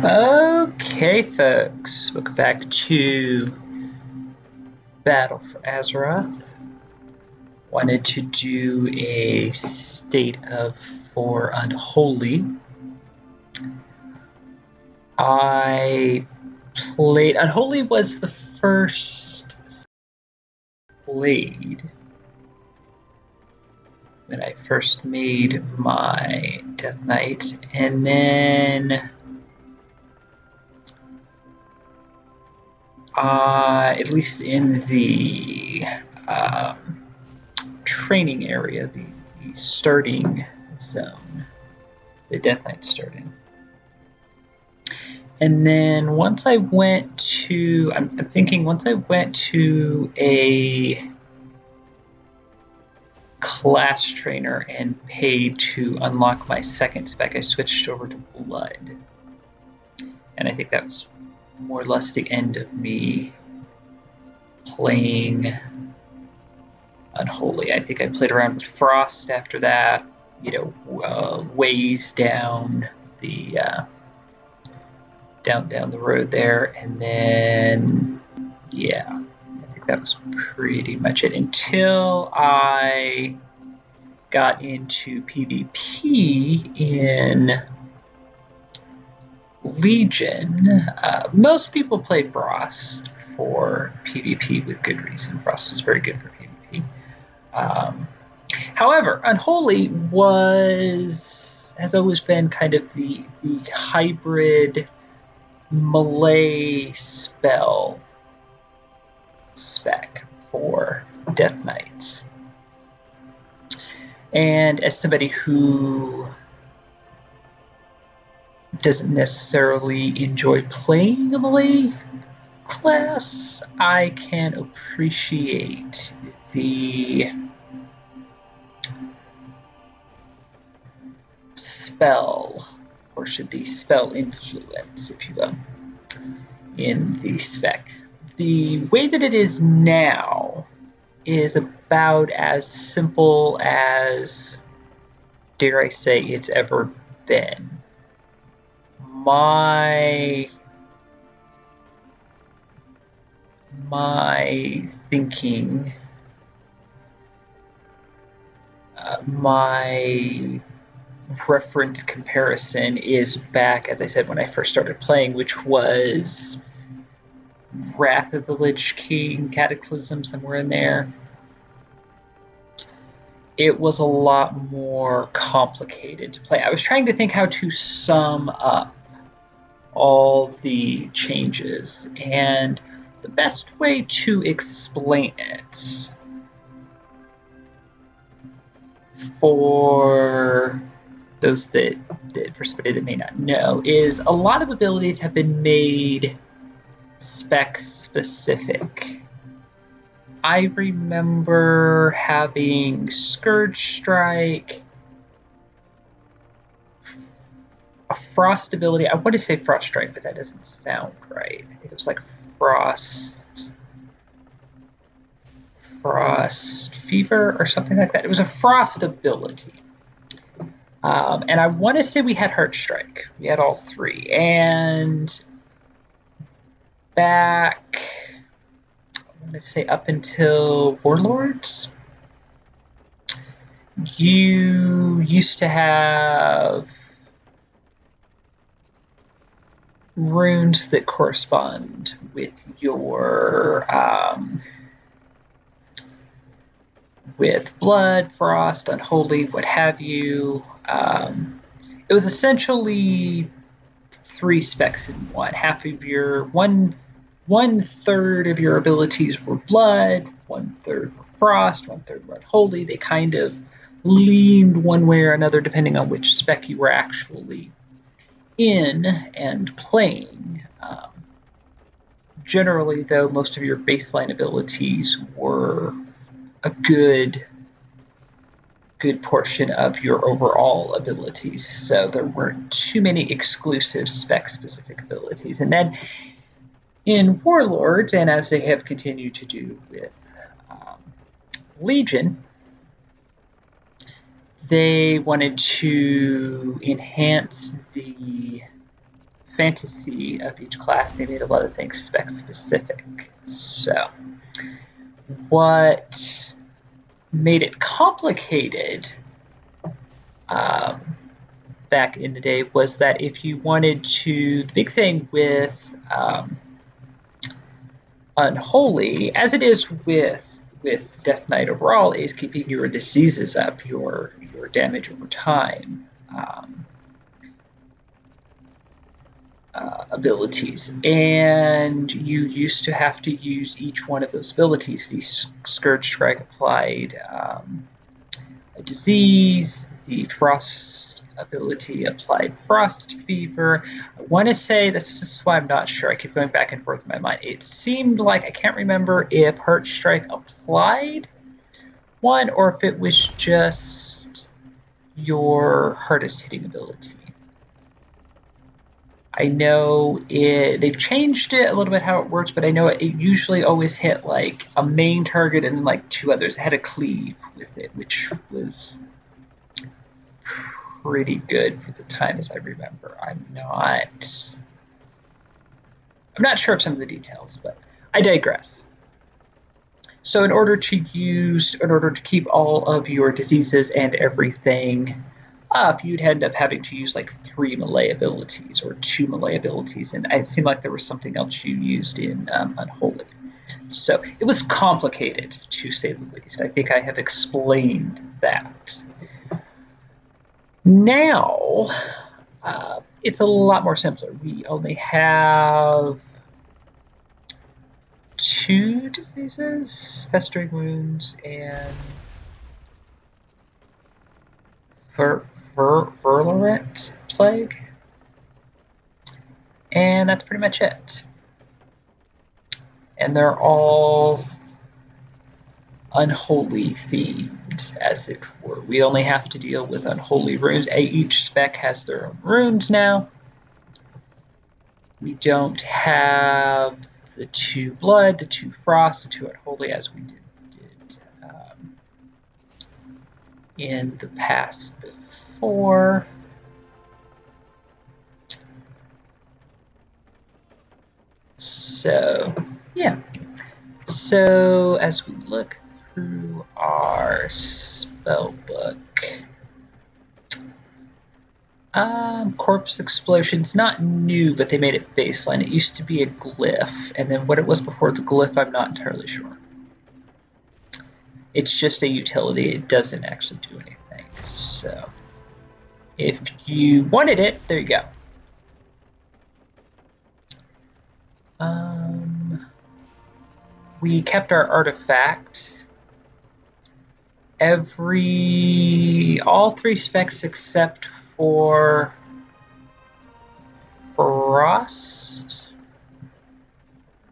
Okay, folks, welcome back to Battle for Azeroth. Wanted to do a state of for Unholy. I played Unholy was the first played when I first made my Death Knight, and then at least in the training area, the starting zone, the Death Knight starting. And then once I went to, I'm thinking once I went to a class trainer and paid to unlock my second spec, I switched over to Blood. And I think that was more or less the end of me playing Unholy. I think I played around with Frost after that, ways down the down the road there, and then I think that was pretty much it until I got into PvP in Legion. Most people play Frost for PvP with good reason. Frost is very good for PvP. However, Unholy has always been kind of the hybrid melee spell spec for Death Knight. And as somebody who doesn't necessarily enjoy playing a melee class, I can appreciate the spell portion, the spell influence, if you will, in the spec. The way that it is now is about as simple as, dare I say, it's ever been. My thinking, my reference comparison is back, as I said, when I first started playing, which was Wrath of the Lich King, Cataclysm, somewhere in there. It was a lot more complicated to play. I was trying to think how to sum up all the changes, and the best way to explain it for those for somebody that may not know, is a lot of abilities have been made spec specific. I remember having Scourge Strike, a Frost ability. I want to say Frost Strike, but that doesn't sound right. I think it was like Frost Fever or something like that. It was a Frost ability. And I want to say we had Heart Strike. We had all three. And back, I want to say up until Warlords, you used to have runes that correspond with your with Blood, Frost, Unholy, what have you. It was essentially 3 specs in one. Half of your one third of your abilities were Blood, 1/3 were Frost, 1/3 were Unholy. They kind of leaned one way or another depending on which spec you were actually in and playing. Generally, though, most of your baseline abilities were a good portion of your overall abilities, so there weren't too many exclusive spec-specific abilities. And then in Warlords, and as they have continued to do with Legion, they wanted to enhance the fantasy of each class. They made a lot of things spec specific. So what made it complicated back in the day was that if you wanted to, the big thing with Unholy, as it is with Death Knight overall, is keeping your diseases up, your damage over time. Abilities, and you used to have to use each one of those abilities. The Scourge Strike applied a disease, the Frost ability applied Frost Fever. I want to say, this is why I'm not sure, I keep going back and forth in my mind. It seemed like, I can't remember if Heart Strike applied one or if it was just your hardest hitting ability. I know they've changed it a little bit how it works, but I know it usually always hit like a main target and then like two others. It had a cleave with it, which was pretty good for the time as I remember. I'm not sure of some of the details, but I digress. So in order to keep all of your diseases and everything up, you'd end up having to use like 3 melee abilities or 2 melee abilities, and it seemed like there was something else you used in Unholy. So it was complicated, to say the least. I think I have explained that. Now, it's a lot more simpler. We only have 2 diseases, Festering Wounds and Virulent Plague. And that's pretty much it. And they're all Unholy themed, as it were. We only have to deal with Unholy runes. Each spec has their own runes now. We don't have the 2 Blood, the 2 Frost, the 2 Unholy as we did in the past before. So, yeah. So, as we look through our spellbook, Corpse Explosion's not new, but they made it baseline. It used to be a glyph, and then what it was before the glyph, I'm not entirely sure. It's just a utility. It doesn't actually do anything. So, if you wanted it, there you go. We kept our artifact. All 3 specs except for Frost.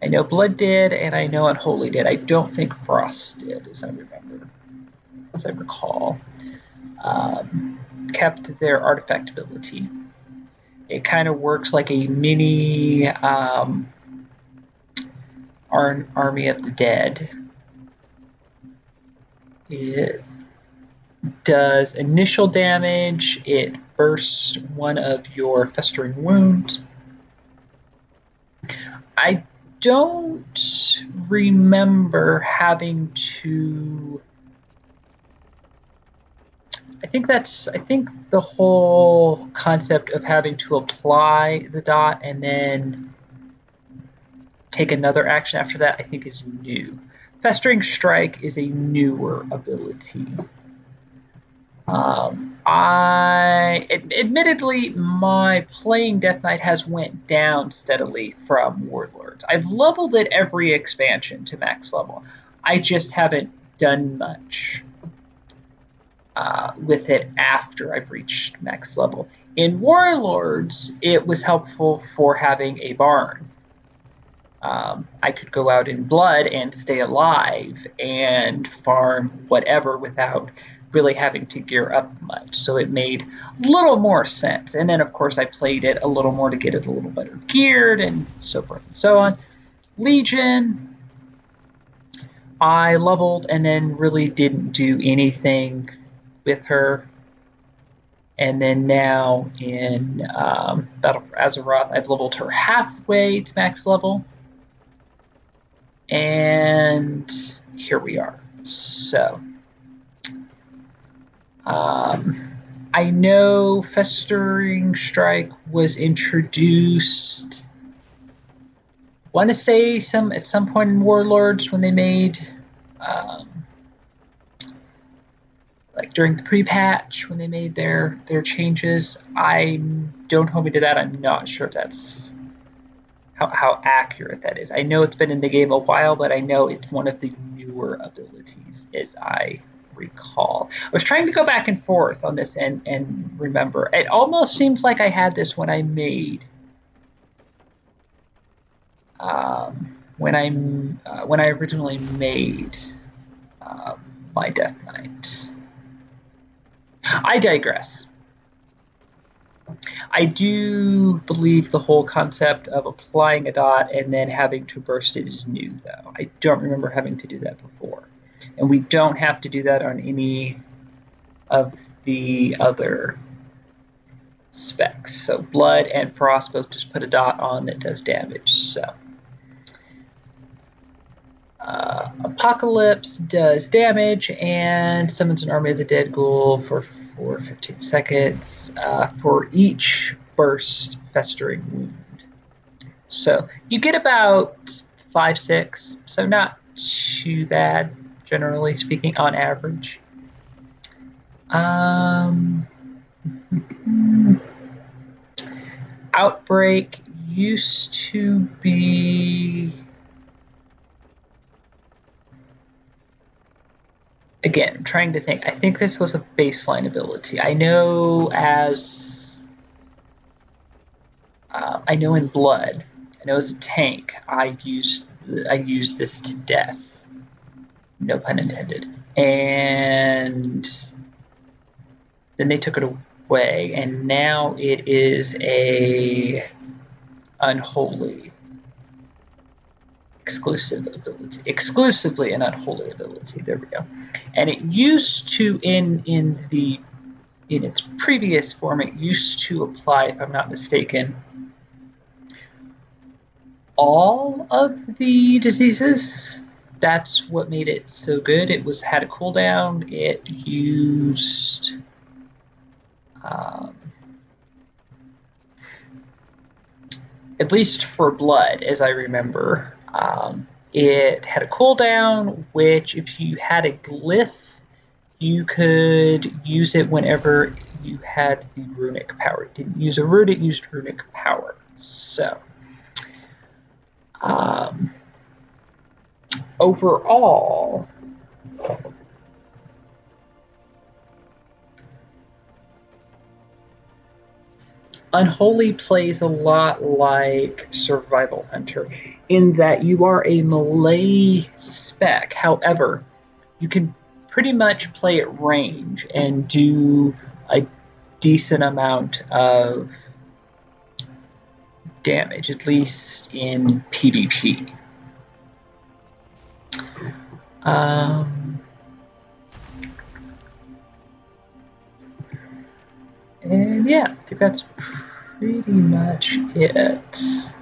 I know Blood did, and I know Unholy did. I don't think Frost did, as I recall. Kept their artifact ability. It kind of works like a mini Army of the Dead. It does initial damage. It bursts one of your Festering Wounds. I don't remember having to... I think the whole concept of having to apply the dot and then take another action after that, I think is new. Festering Strike is a newer ability. Admittedly, my playing Death Knight has went down steadily from Warlords. I've leveled it every expansion to max level. I just haven't done much with it after I've reached max level. In Warlords, it was helpful for having a barn. I could go out in Blood and stay alive and farm whatever without really having to gear up much. So it made a little more sense. And then, of course, I played it a little more to get it a little better geared and so forth and so on. Legion, I leveled and then really didn't do anything with her. And then now in Battle for Azeroth, I've leveled her halfway to max level. And here we are. So, I know Festering Strike was introduced, I want to say at some point in Warlords when they made, like during the pre-patch when they made their changes. Don't hold me to that. I'm not sure if that's how accurate that is. I know it's been in the game a while, but I know it's one of the newer abilities, as I recall. I was trying to go back and forth on this and remember. It almost seems like I had this when I made when I originally made my Death Knight. I digress. I do believe the whole concept of applying a dot and then having to burst it is new, though. I don't remember having to do that before. And we don't have to do that on any of the other specs. So Blood and Frost both just put a dot on that does damage. So Apocalypse does damage and summons an army of the dead ghoul for 15 seconds for each burst festering wound. So you get about 5-6, so not too bad, generally speaking, on average. Outbreak used to be... Again, I'm trying to think. I think this was a baseline ability. I know in Blood, I know as a tank, I used this to death. No pun intended. And then they took it away, and now it is a Unholy exclusively an Unholy ability. There we go. And it used to in its previous form, it used to apply, if I'm not mistaken, all of the diseases. That's what made it so good. It had a cooldown. It used at least for Blood, as I remember, it had a cooldown, which if you had a glyph, you could use it whenever you had the runic power. It didn't use a rune, it used runic power. So, overall, Unholy plays a lot like Survival Hunter in that you are a melee spec. However, you can pretty much play at range and do a decent amount of damage, at least in PvP. And yeah, I think that's pretty much it.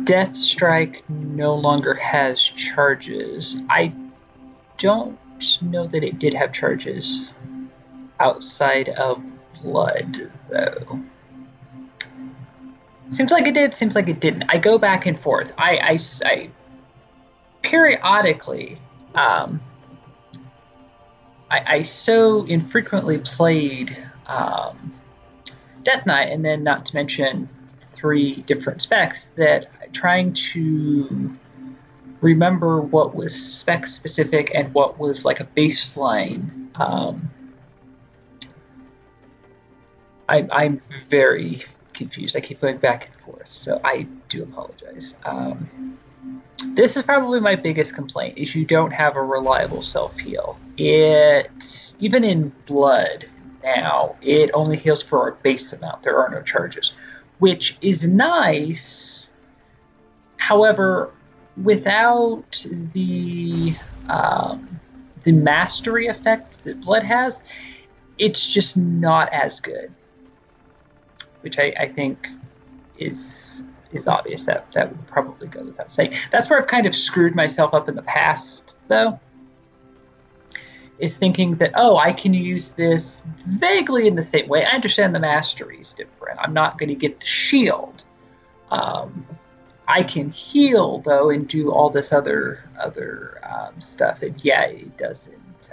Death Strike no longer has charges. I don't know that it did have charges outside of Blood, though. Seems like it did, seems like it didn't. I go back and forth. I periodically, I so infrequently played Death Knight, and then not to mention 3 different specs, that trying to remember what was spec specific and what was like a baseline. I'm very confused. I keep going back and forth, so I do apologize. This is probably my biggest complaint, is you don't have a reliable self-heal. Even in Blood now, it only heals for a base amount. There are no charges, which is nice. However, without the the mastery effect that blood has, it's just not as good, which I think is obvious. That would probably go without saying. That's where I've kind of screwed myself up in the past, though, is thinking that, oh, I can use this vaguely in the same way. I understand the mastery is different. I'm not going to get the shield. I can heal, though, and do all this other stuff. And yeah, it doesn't.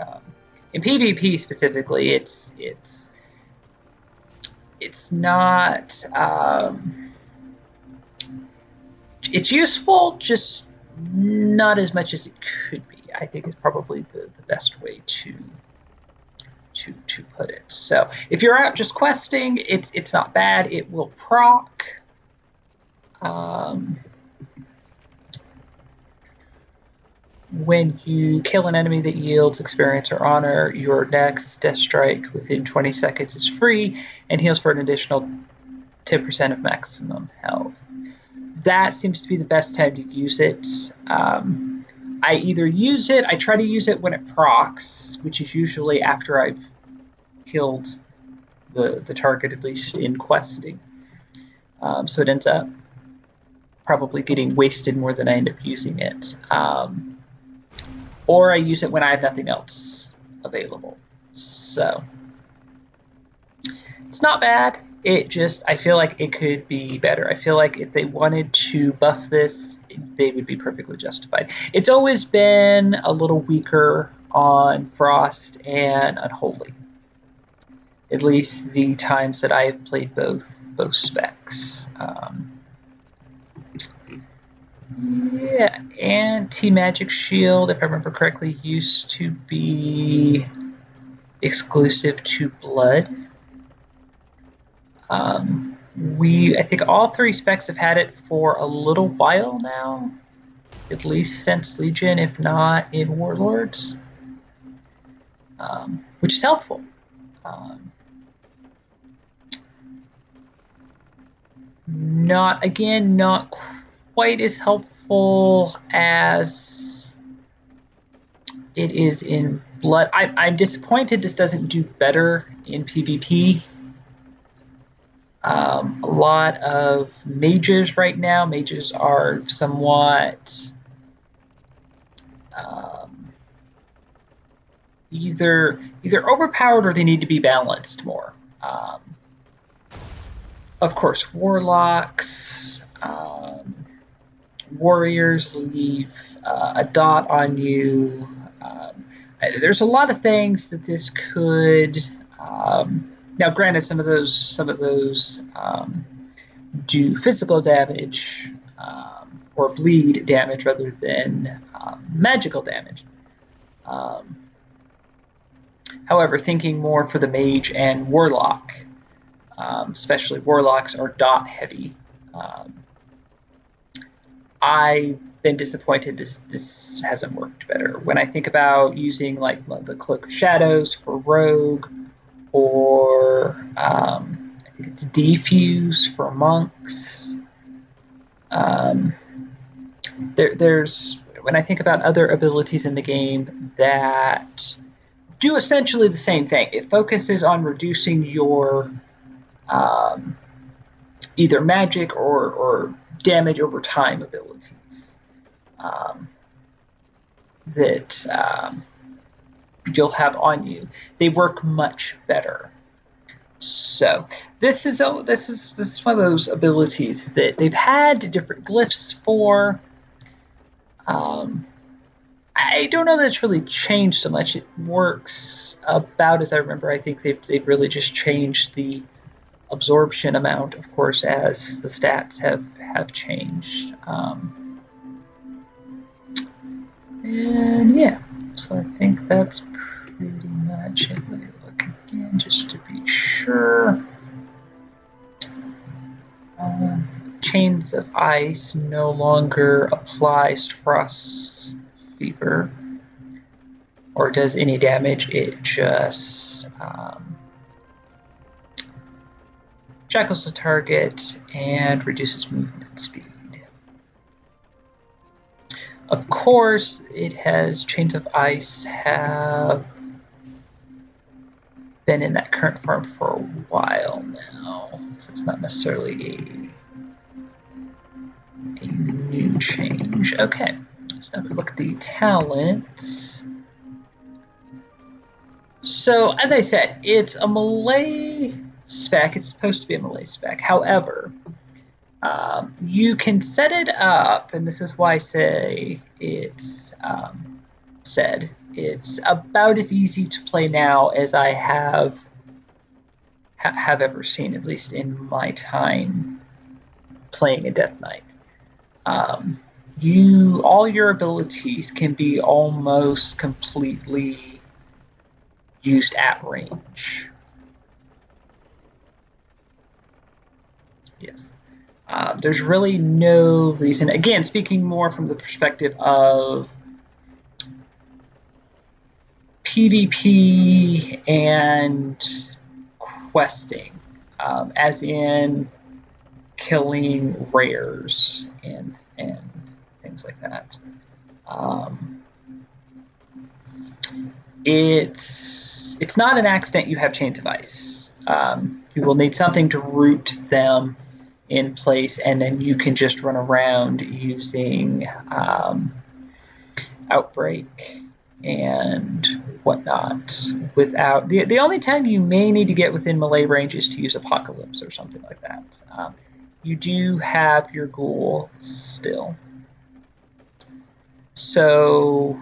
In PvP specifically, it's not. It's useful, just not as much as it could be. I think is probably the best way to put it. So if you're out just questing, it's not bad. It will proc. When you kill an enemy that yields experience or honor, your next death strike within 20 seconds is free and heals for an additional 10% of maximum health. That seems to be the best time to use it. I either use it, I try to use it when it procs, which is usually after I've killed the target, at least in questing. So it ends up probably getting wasted more than I end up using it. Or I use it when I have nothing else available. So it's not bad. It just, I feel like it could be better. I feel like if they wanted to buff this, they would be perfectly justified. It's always been a little weaker on Frost and Unholy. At least the times that I have played both specs. Yeah, anti-magic shield, if I remember correctly, used to be exclusive to blood. I think all three specs have had it for a little while now, at least since Legion, if not in Warlords, which is helpful. Not quite as helpful as it is in Blood. I'm disappointed this doesn't do better in PvP. A lot of mages right now, mages are somewhat either overpowered or they need to be balanced more. Of course, warlocks, warriors leave a dot on you. There's a lot of things that this could. Now, granted, some of those do physical damage or bleed damage rather than magical damage. However, thinking more for the mage and warlock, especially warlocks are dot heavy. I've been disappointed this hasn't worked better. When I think about using like the Cloak of Shadows for rogue, or I think it's Defuse for monks. There's when I think about other abilities in the game that do essentially the same thing. It focuses on reducing your either magic or damage over time abilities that you'll have on you. They work much better. So this is one of those abilities that they've had different glyphs for. I don't know that it's really changed so much. It works about as I remember. I think they've really just changed the absorption amount, of course, as the stats have changed. And yeah, so I think that's pretty much it. Let me look again just to be sure. Chains of Ice no longer applies Frost Fever or does any damage. It just shackles the target and reduces movement speed. Of course, it has Chains of Ice have been in that current form for a while now, so it's not necessarily a new change. Okay, so if we look at the talents. So, as I said, it's a melee spec. It's supposed to be a melee spec. However, you can set it up, and this is why I say it's said it's about as easy to play now as I have ever seen, at least in my time playing a Death Knight. All your abilities can be almost completely used at range. Yes. There's really no reason, again, speaking more from the perspective of PvP and questing, as in killing rares and things like that. It's not an accident you have Chains of Ice. You will need something to root them in place, and then you can just run around using Outbreak and whatnot without the only time you may need to get within melee range is to use Apocalypse or something like that. You do have your Ghoul still, so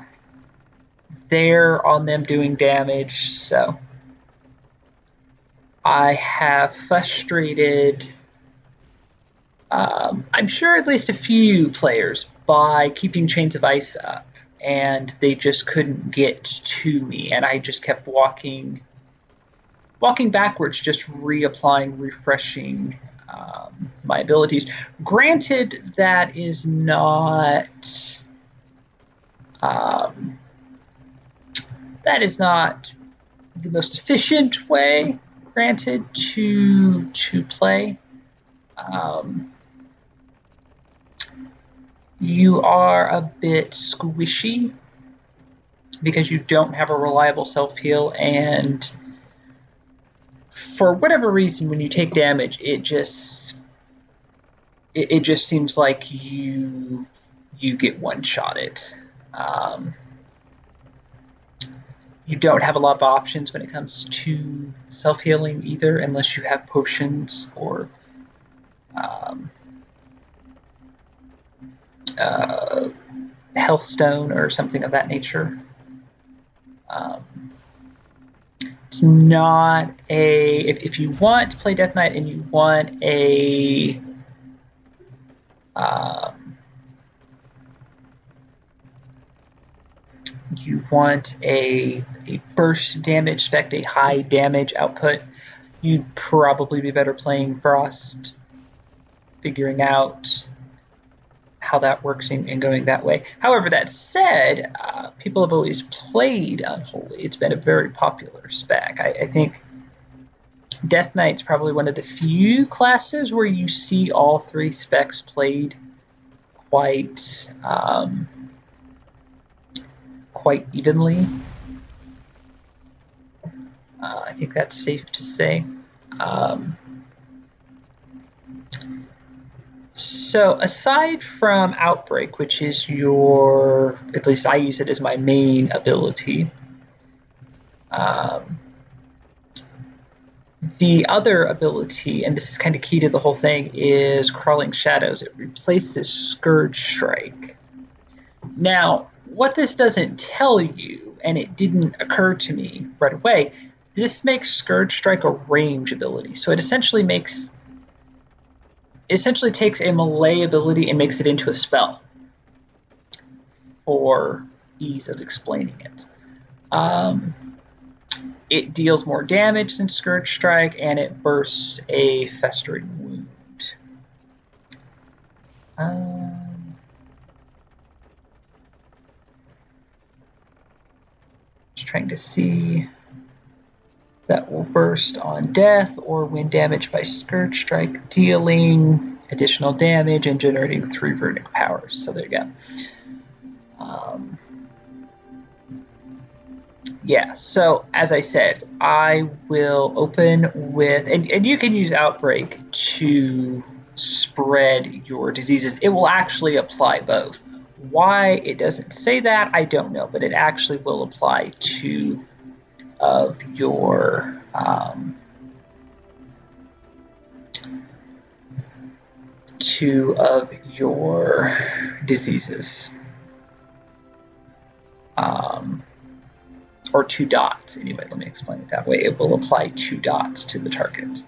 they're on them doing damage. So I have frustrated I'm sure at least a few players by keeping Chains of Ice up, and they just couldn't get to me, and I just kept walking backwards, just reapplying, refreshing my abilities. Granted, that is not the most efficient way, granted, to play. You are a bit squishy because you don't have a reliable self-heal, and for whatever reason, when you take damage, it just seems like you get one-shotted. You don't have a lot of options when it comes to self-healing either, unless you have potions or Healthstone or something of that nature. It's not a... If you want to play Death Knight and you want a... you want a burst damage spec, a high damage output, you'd probably be better playing Frost, figuring out how that works and going that way. However, that said, people have always played Unholy. It's been a very popular spec. I think Death Knight's probably one of the few classes where you see all three specs played quite evenly. I think that's safe to say. So aside from Outbreak, which is your, at least I use it as my main ability, the other ability, and this is kind of key to the whole thing, is Crawling Shadows. It replaces Scourge Strike. Now, what this doesn't tell you, and it didn't occur to me right away, this makes Scourge Strike a range ability. So it essentially takes a melee ability and makes it into a spell, for ease of explaining it. It deals more damage than Scourge Strike, and it bursts a Festering Wound. Just trying to see. That will burst on death or when damaged by Scourge Strike, dealing additional damage and generating 3 verdict powers. So there you go. Yeah, so as I said, I will open with, and you can use Outbreak to spread your diseases. It will actually apply both. Why it doesn't say that, I don't know, but it actually will apply to of your two of your diseases. Or 2 dots. Anyway, let me explain it that way. It will apply 2 dots to the target.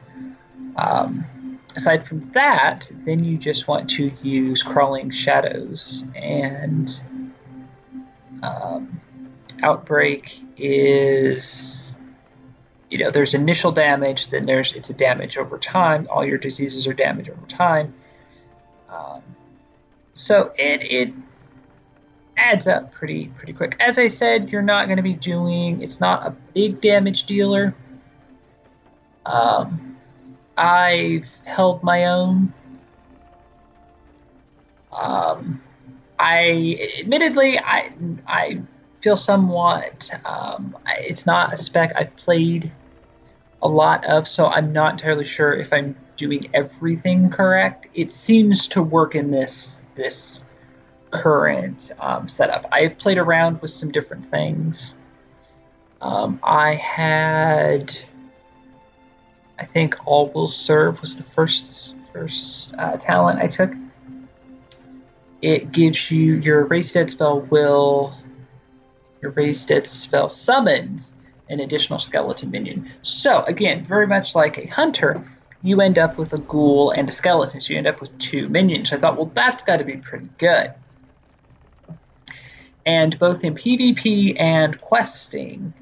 Aside from that, then you just want to use Crawling Shadows, and Outbreak is, there's initial damage, then it's a damage over time. All your diseases are damage over time. So it adds up pretty quick. As I said, you're not going to be doing, it's not a big damage dealer. I've held my own. I feel somewhat, it's not a spec I've played a lot of, so I'm not entirely sure if I'm doing everything correct. It seems to work in this current setup. I've played around with some different things. I think All Will Serve was the first talent I took. It gives you your Raise Dead spell summons an additional skeleton minion. So again, very much like a hunter, you end up with a ghoul and a skeleton, so you end up with 2 minions. I thought, well, that's got to be pretty good. And both in PvP and questing,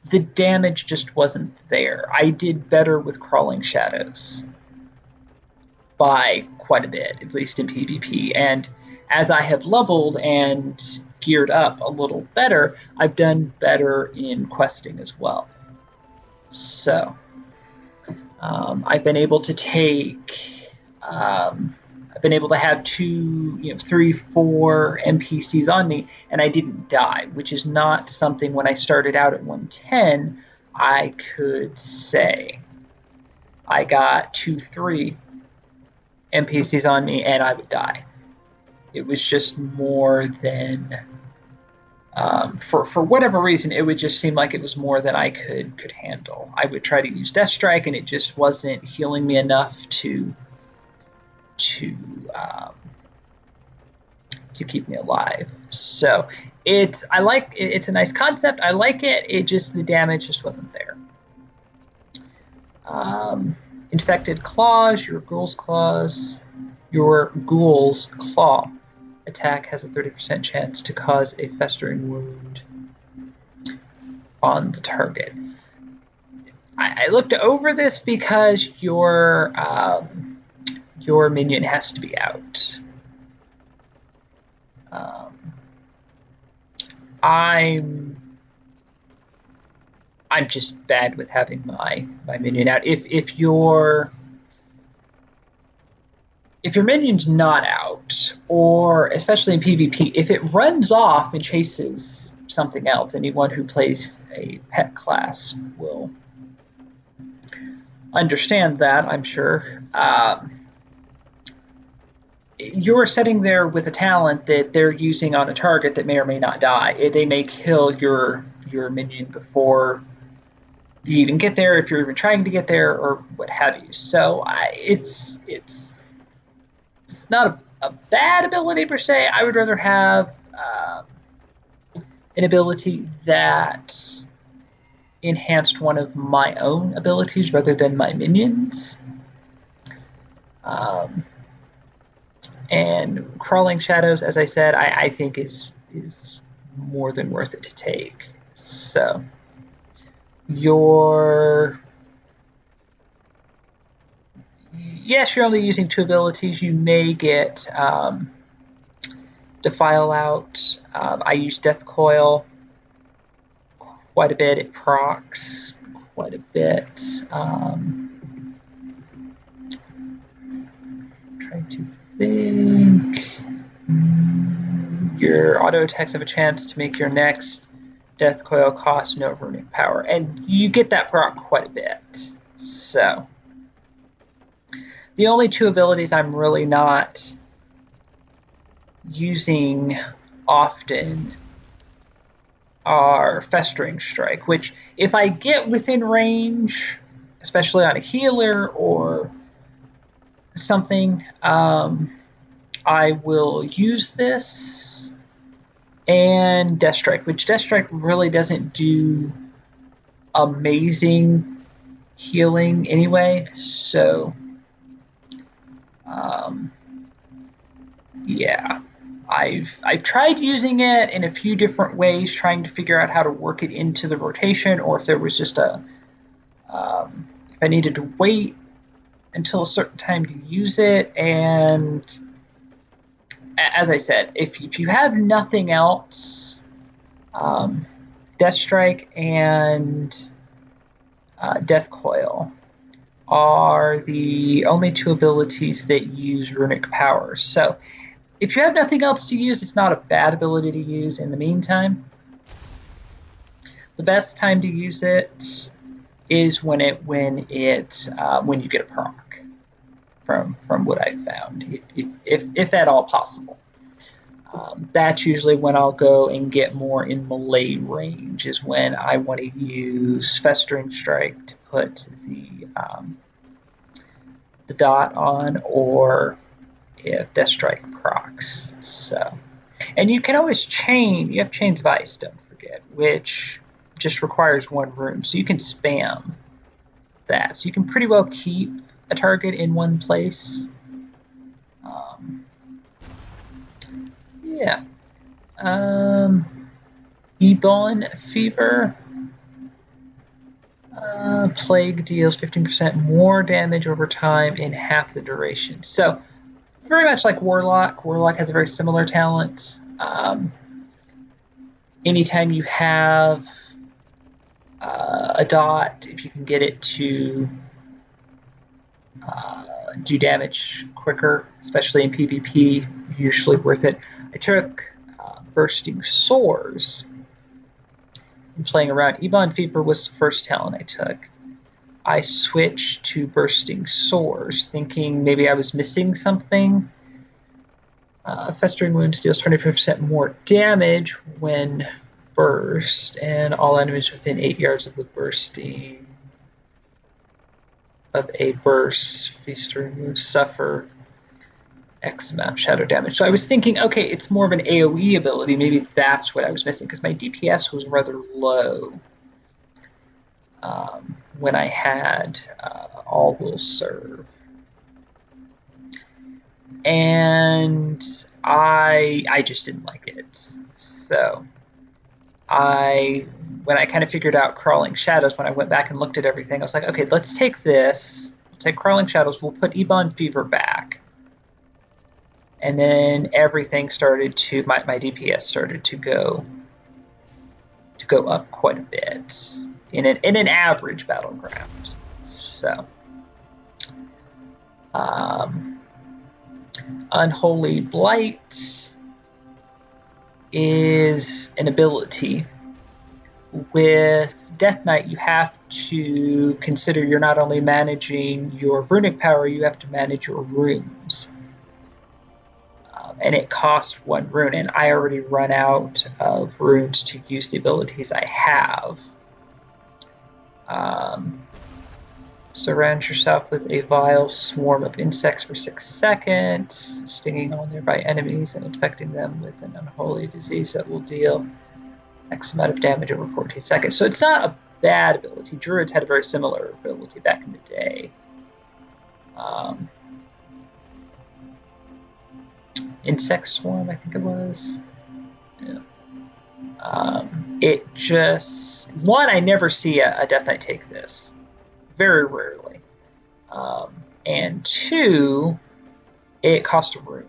the damage just wasn't there. I did better with Crawling Shadows by quite a bit, at least in PvP. And as I have leveled and geared up a little better, I've done better in questing as well. So I've been able to have 2, 3, 4 NPCs on me, and I didn't die, which is not something when I started out at 110 I could say. I got 2, 3 NPCs on me, and I would die. It was just more than, for whatever reason, it would just seem like it was more than I could handle. I would try to use Death Strike, and it just wasn't healing me enough to keep me alive. So it's a nice concept. I like it. The damage just wasn't there. Infected Claws, your Ghoul's Claw attack has a 30% chance to cause a festering wound on the target. I looked over this because your minion has to be out. I'm just bad with having my minion out. If your minion's not out, or especially in PvP, if it runs off and chases something else, anyone who plays a pet class will understand that, I'm sure. You're sitting there with a talent that they're using on a target that may or may not die. They may kill your minion before you even get there, if you're even trying to get there, or what have you. So it's not a bad ability per se. I would rather have an ability that enhanced one of my own abilities rather than my minions. And Crawling Shadows, as I said, I think is more than worth it to take. So you're only using 2 abilities. You may get Defile out. I use Death Coil quite a bit. It procs quite a bit. Trying to think. auto attacks have a chance to make your next death coil cost no runic power. And you get that proc quite a bit. So the only two abilities I'm really not using often are Festering Strike, which if I get within range, especially on a healer or something, I will use this, and Death Strike, which Death Strike really doesn't do amazing healing anyway, so yeah. I've tried using it in a few different ways, trying to figure out how to work it into the rotation, or if there was just if I needed to wait until a certain time to use it. And as I said, if you have nothing else, Death Strike and Death Coil are the only two abilities that use runic power. So if you have nothing else to use, it's not a bad ability to use in the meantime. The best time to use it is when you get a proc, from what I found, if at all possible. That's usually when I'll go and get more in melee range, is when I want to use Festering Strike to put the dot on, or if Death Strike procs. So, and you can always chain. You have Chains of Ice, don't forget, which just requires one rune, so you can spam that. So you can pretty well keep a target in one place. Yeah. Ebon Fever. Plague deals 15% more damage over time in half the duration. So very much like Warlock. Warlock has a very similar talent. Anytime you have a dot, if you can get it to do damage quicker, especially in PvP, usually worth it. I took Bursting Sores. I'm playing around. Ebon Fever was the first talent I took. I switched to Bursting Sores, thinking maybe I was missing something. Festering Wounds deals 25% more damage when burst, and all enemies within 8 yards of the bursting of a burst, feast or remove, suffer X amount of shadow damage. So I was thinking, okay, it's more of an AoE ability. Maybe that's what I was missing, because my DPS was rather low when I had All Will Serve. And I just didn't like it. So when I kind of figured out Crawling Shadows, when I went back and looked at everything, I was like, okay, let's take this, we'll take Crawling Shadows, we'll put Ebon Fever back. And then everything started to, my DPS started to go up quite a bit in an average battleground. So Unholy Blight is an ability. With Death Knight, you have to consider you're not only managing your runic power, you have to manage your runes. And it costs one rune, and I already run out of runes to use the abilities I have. Surround yourself with a vile swarm of insects for 6 seconds, stinging all nearby enemies and infecting them with an unholy disease that will deal X amount of damage over 14 seconds. So it's not a bad ability. Druids had a very similar ability back in the day. Insect Swarm, I think it was. Yeah. It just... One, I never see a Death Knight take this. Very rarely. And two, it cost a rune.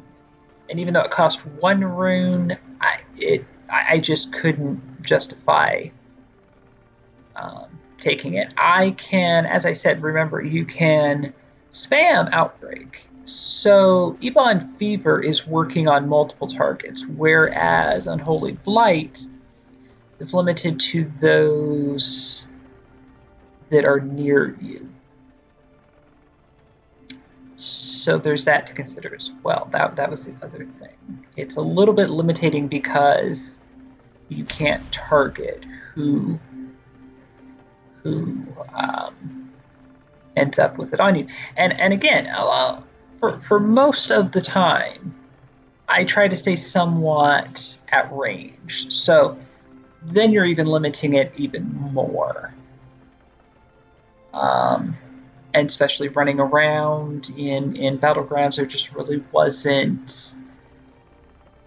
And even though it cost one rune, I just couldn't justify taking it. I can, as I said, remember, you can spam Outbreak. So Ebon Fever is working on multiple targets, whereas Unholy Blight is limited to those that are near you. So there's that to consider as well. That was the other thing. It's a little bit limiting because you can't target who ends up with it on you. And again, for most of the time, I try to stay somewhat at range. So then you're even limiting it even more. And especially running around in battlegrounds, there just really wasn't.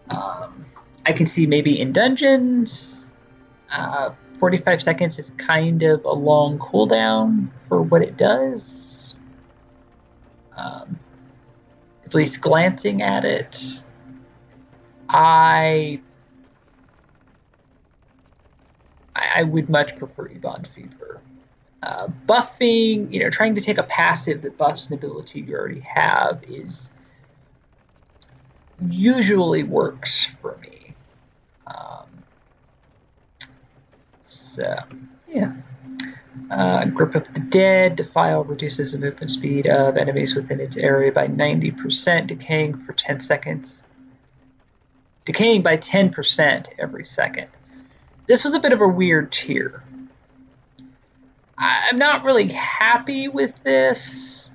I can see maybe in dungeons, 45 seconds is kind of a long cooldown for what it does. At least glancing at it, I would much prefer Ebon Fever. Buffing, trying to take a passive that buffs an ability you already have is usually works for me. So, yeah. Grip of the Dead. Defile reduces the movement speed of enemies within its area by 90%, decaying for 10 seconds. Decaying by 10% every second. This was a bit of a weird tier. I'm not really happy with this.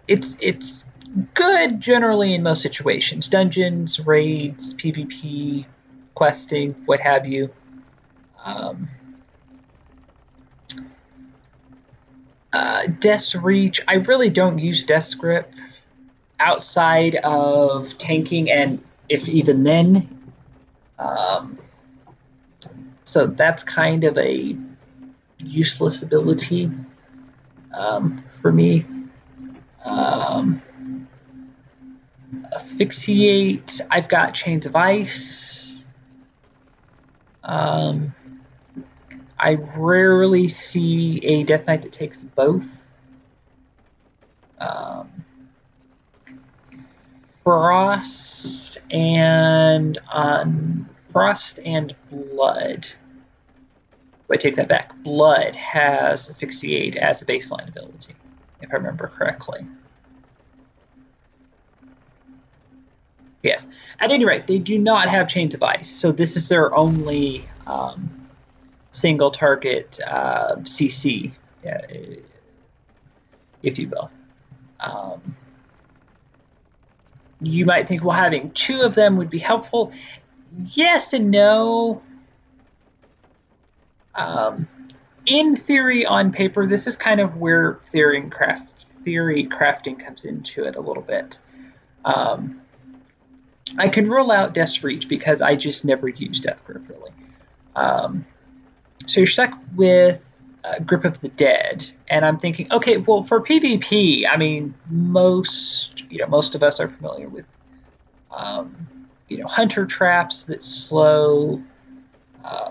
It's good generally in most situations. Dungeons, raids, PvP, questing, what have you. Death's Reach. I really don't use Death's Grip outside of tanking, and if even then. So that's kind of a useless ability for me. Asphyxiate. I've got Chains of Ice. I rarely see a Death Knight that takes both. Frost and Blood. I take that back. Blood has Asphyxiate as a baseline ability, if I remember correctly. Yes. At any rate, they do not have Chains of Ice, so this is their only single target CC, if you will. You might think, well, having two of them would be helpful. Yes and no. In theory, on paper, this is kind of where theory crafting comes into it a little bit. I can rule out Death's Reach because I just never use Death Grip, really. So you're stuck with Grip of the Dead, and I'm thinking, okay, well, for PvP, I mean, most of us are familiar with, hunter traps that slow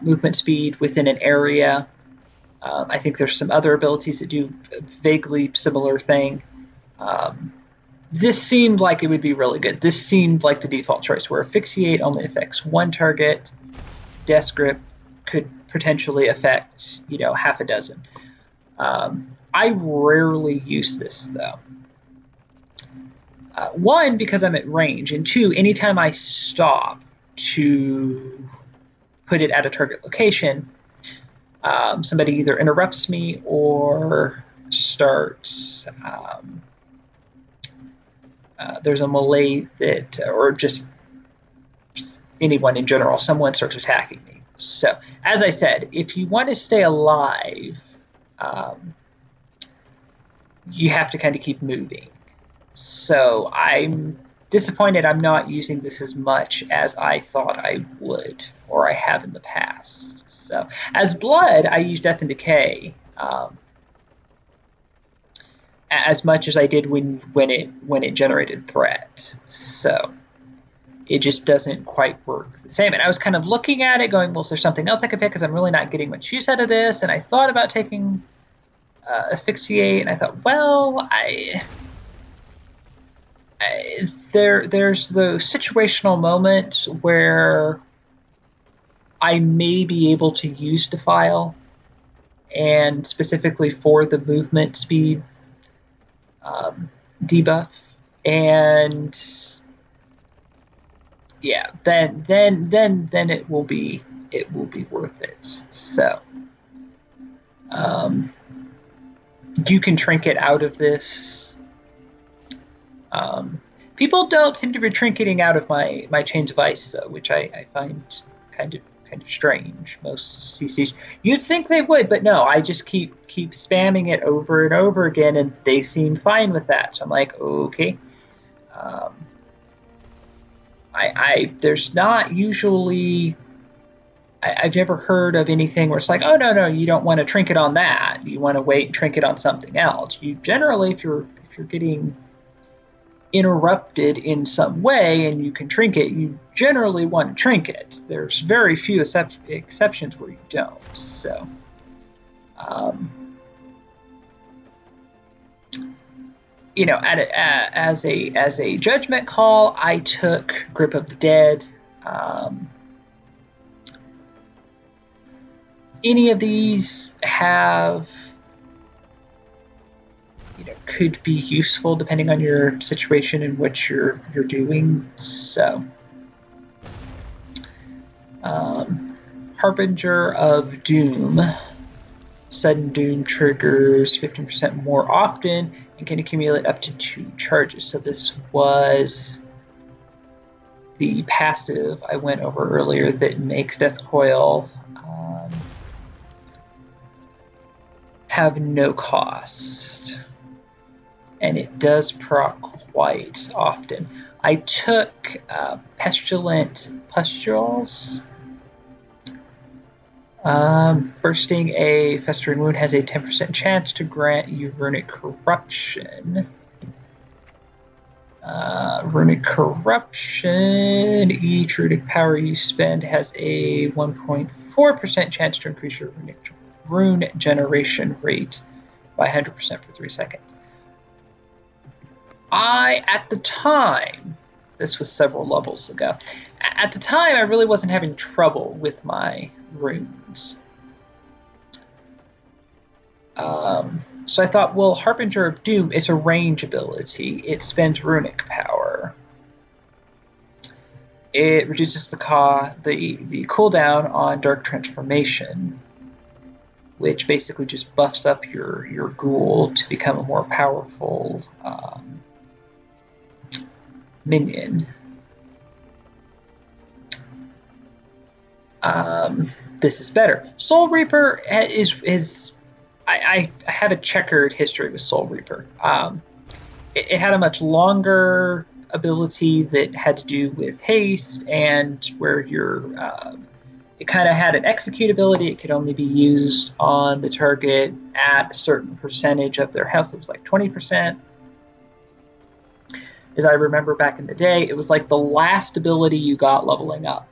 movement speed within an area. I think there's some other abilities that do a vaguely similar thing. This seemed like it would be really good. This seemed like the default choice, where Asphyxiate only affects one target. Death Grip could potentially affect, half a dozen. I rarely use this, though. One, because I'm at range, and two, anytime I stop to put it at a target location, somebody either interrupts me or starts... there's a melee that, or just anyone in general, someone starts attacking me. So, as I said, if you want to stay alive, you have to kind of keep moving. So I'm disappointed I'm not using this as much as I thought I would, or I have in the past. So, as Blood, I use Death and Decay as much as I did when it generated threat. So it just doesn't quite work the same. And I was kind of looking at it going, well, is there something else I could pick? Because I'm really not getting much use out of this. And I thought about taking asphyxiate, and I thought, well, there's those situational moments where I may be able to use Defile, and specifically for the movement speed debuff, and yeah, then it will be worth it. So you can trinket out of this. People don't seem to be trinketing out of my chains of ice though, which I find kind of strange. Most CCs, you'd think they would, but no. I just keep spamming it over and over again, and they seem fine with that. So I'm like, okay. There's not usually. I've never heard of anything where it's like, oh no, you don't want to trinket on that. You want to wait and trinket on something else. You generally, if you're getting interrupted in some way and you can trinket, you generally want to trinket. There's very few exceptions where you don't. So, as a judgment call, I took Grip of the Dead. Any of these have, could be useful depending on your situation and what you're doing. So, Harbinger of Doom. Sudden Doom triggers 15% more often and can accumulate up to 2 charges. So this was the passive I went over earlier that makes Death Coil have no cost. And it does proc quite often. I took Pestilent Pustules. Bursting a Festering Wound has a 10% chance to grant you Runic Corruption. Runic Corruption, each runic power you spend has a 1.4% chance to increase your rune generation rate by 100% for 3 seconds. At the time, this was several levels ago, at the time I really wasn't having trouble with my runes. So I thought, well, Harbinger of Doom, it's a range ability. It spends runic power. It reduces the cooldown on Dark Transformation, which basically just buffs up your ghoul to become a more powerful minion. This is better. Soul Reaper is I have a checkered history with Soul Reaper. It had a much longer ability that had to do with haste, and where it kind of had an execute ability. It could only be used on the target at a certain percentage of their health. It was like 20%. As I remember back in the day, it was like the last ability you got leveling up.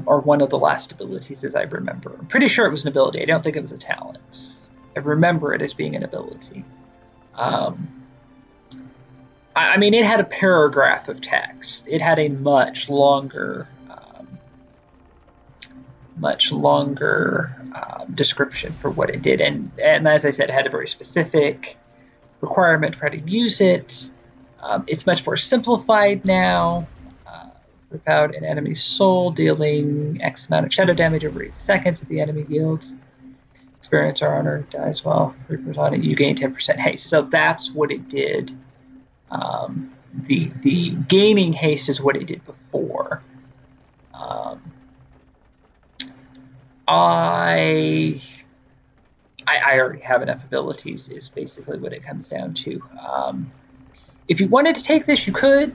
Or one of the last abilities, as I remember. I'm pretty sure it was an ability. I don't think it was a talent. I remember it as being an ability. I mean, it had a paragraph of text. It had a much longer description for what it did. And as I said, it had a very specific requirement for how to use it. It's much more simplified now. Rip out an enemy's soul, dealing X amount of shadow damage over 8 seconds if the enemy yields. Experience or honor dies while Reaper's on it. You gain 10% haste. So that's what it did. The gaining haste is what it did before. I already have enough abilities, is basically what it comes down to. If you wanted to take this, you could.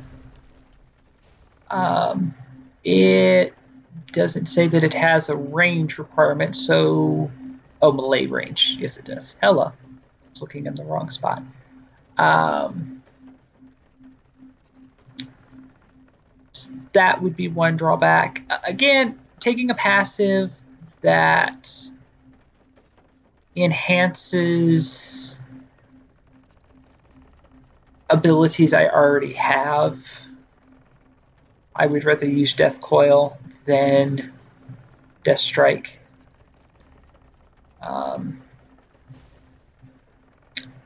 It doesn't say that it has a range requirement, so... Oh, melee range. Yes, it does. Hello. I was looking in the wrong spot. That would be one drawback. Again, taking a passive that enhances abilities I already have. I would rather use Death Coil than Death Strike.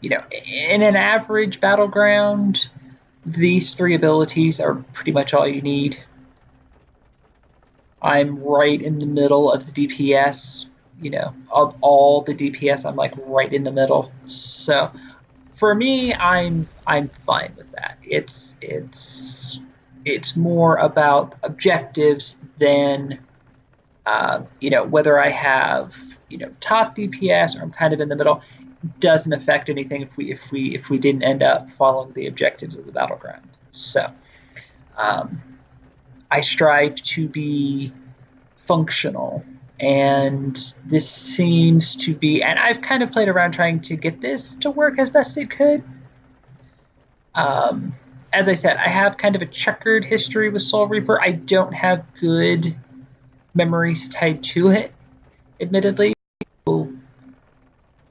You know, in an average battleground, these three abilities are pretty much all you need. I'm right in the middle of the DPS. You know, of all the DPS, I'm like right in the middle. So for me, I'm fine with that. It's more about objectives than you know, whether I have, you know, top DPS or I'm kind of in the middle. Doesn't affect anything if we didn't end up following the objectives of the battleground. So um, I strive to be functional, and this seems to be. And I've kind of played around trying to get this to work as best it could. Um, as I said, I have kind of a checkered history with Soul Reaper. I don't have good memories tied to it, admittedly.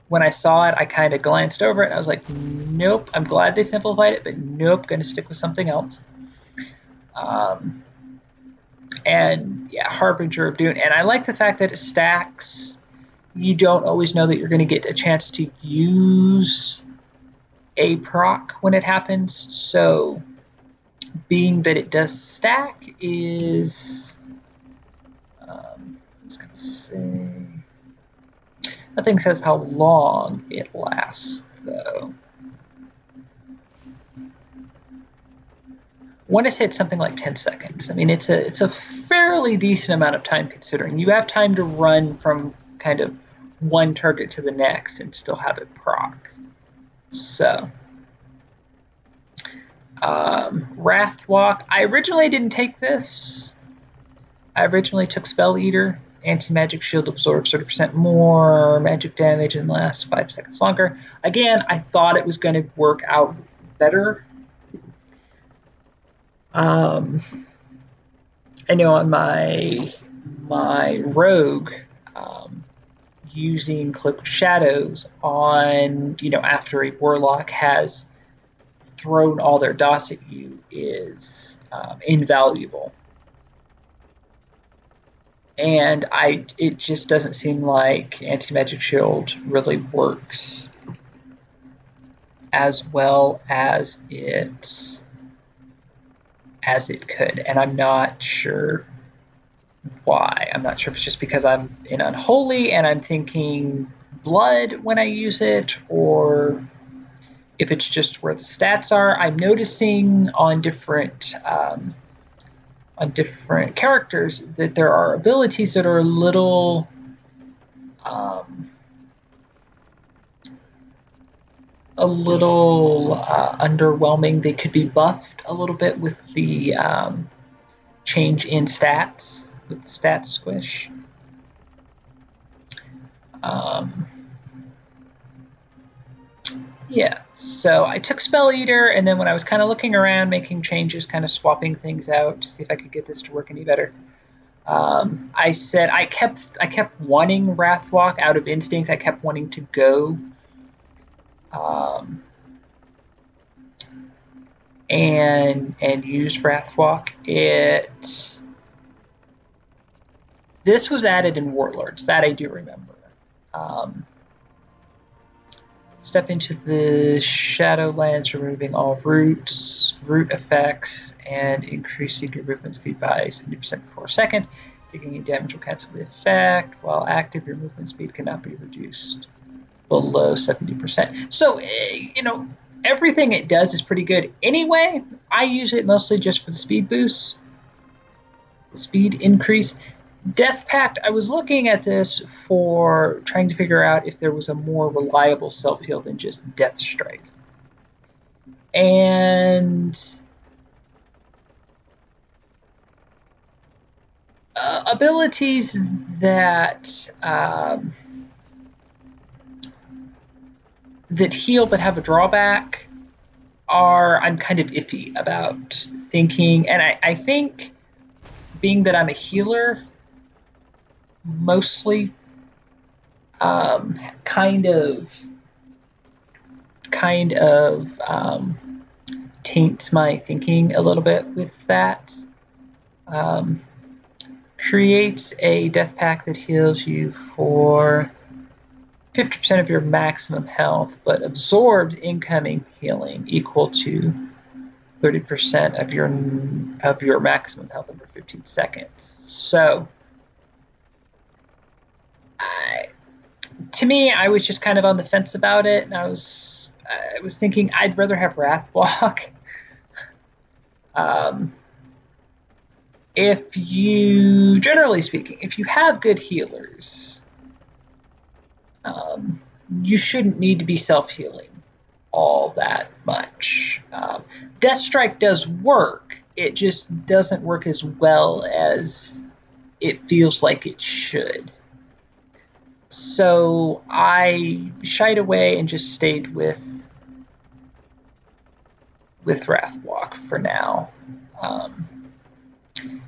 When I saw it, I kind of glanced over it and I was like, nope, I'm glad they simplified it, but nope, going to stick with something else. And yeah, Harbinger of Doom. And I like the fact that it stacks. You don't always know that you're going to get a chance to use a proc when it happens. So being that it does stack is, I was going to say, nothing says how long it lasts, though. I want to say it's something like 10 seconds. I mean, it's a fairly decent amount of time considering you have time to run from kind of one target to the next and still have it proc. So, Wrathwalk. I originally didn't take this. I originally took Spell Eater. Anti-magic shield absorbs 30% more magic damage and lasts 5 seconds longer. Again, I thought it was going to work out better. I know on my rogue, using Cloaked Shadows on, you know, after a warlock has thrown all their dots at you is invaluable. And it just doesn't seem like Anti-Magic Shield really works as well as it could. And I'm not sure why. I'm not sure if it's just because I'm in Unholy and I'm thinking blood when I use it, or if it's just where the stats are. I'm noticing on different characters that there are abilities that are a little underwhelming. They could be buffed a little bit with the change in stats, with stat squish. Yeah, so I took Spell Eater, and then when I was kind of looking around, making changes, kind of swapping things out to see if I could get this to work any better, I said I kept wanting Wrathwalk out of instinct. I kept wanting to go and use Wrathwalk. This was added in Warlords, that I do remember. Step into the Shadowlands, removing all root effects, and increasing your movement speed by 70% for 4 seconds. Taking any damage will cancel the effect. While active, your movement speed cannot be reduced below 70%. So, you know, everything it does is pretty good. Anyway, I use it mostly just for the speed boost, the speed increase. Death Pact, I was looking at this for trying to figure out if there was a more reliable self-heal than just Death Strike. And abilities that that heal but have a drawback I'm kind of iffy about thinking. And I think being that I'm a healer mostly, kind of taints my thinking a little bit with that. Creates a death pack that heals you for 50% of your maximum health, but absorbs incoming healing equal to 30% of your maximum health over 15 seconds. So, to me, I was just kind of on the fence about it, and I was thinking I'd rather have Wrathwalk. If you, generally speaking, if you have good healers, you shouldn't need to be self-healing all that much. Death Strike does work. It just doesn't work as well as it feels like it should. So I shied away and just stayed with Wrathwalk for now.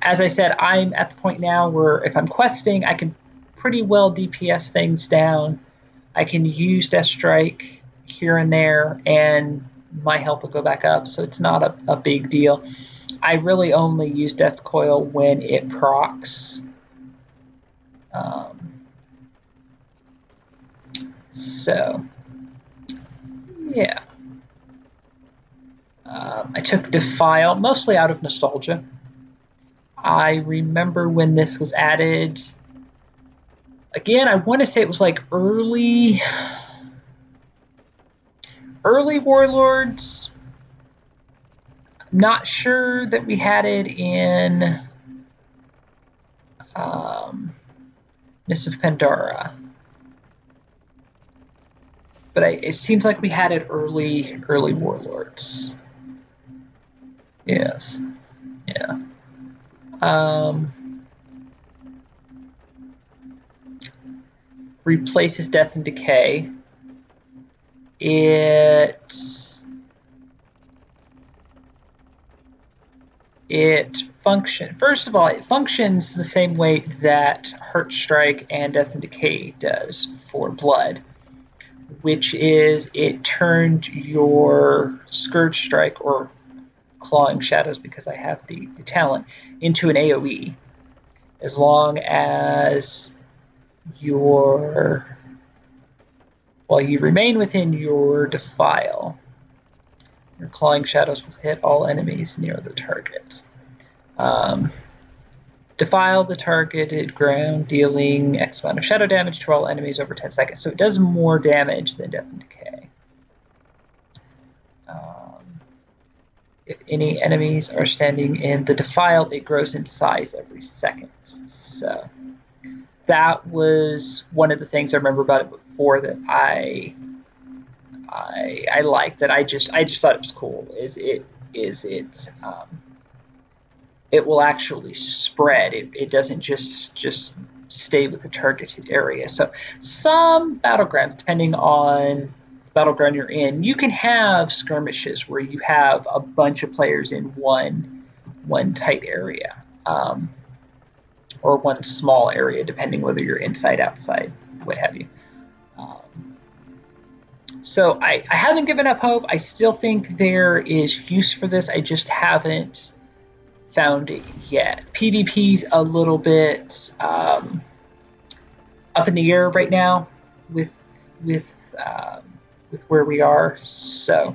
As I said, I'm at the point now where if I'm questing, I can pretty well DPS things down. I can use Death Strike here and there, and my health will go back up, so it's not a big deal. I really only use Death Coil when it procs. So, yeah. I took Defile, mostly out of nostalgia. I remember when this was added. Again, I want to say it was like early Warlords. Not sure that we had it in Mists of Pandora. But it seems like we had it early Warlords. Yes. Yeah. Replaces Death and Decay. It functions. First of all, it functions the same way that Heart Strike and Death and Decay does for Blood, which is it turned your Scourge Strike or Clawing Shadows, because I have the talent, into an AoE, as long as you remain within your Defile. Your Clawing Shadows will hit all enemies near the target. Defile the targeted ground, dealing X amount of shadow damage to all enemies over 10 seconds. So it does more damage than Death and Decay. If any enemies are standing in the Defile, it grows in size every second. So that was one of the things I remember about it before that I liked. That I just thought it was cool. It will actually spread. It doesn't just stay with the targeted area. So some battlegrounds, depending on the battleground you're in, you can have skirmishes where you have a bunch of players in one tight area, or one small area, depending whether you're inside, outside, what have you. So I haven't given up hope. I still think there is use for this. I just haven't found it yet. PvP's a little bit up in the air right now with where we are. So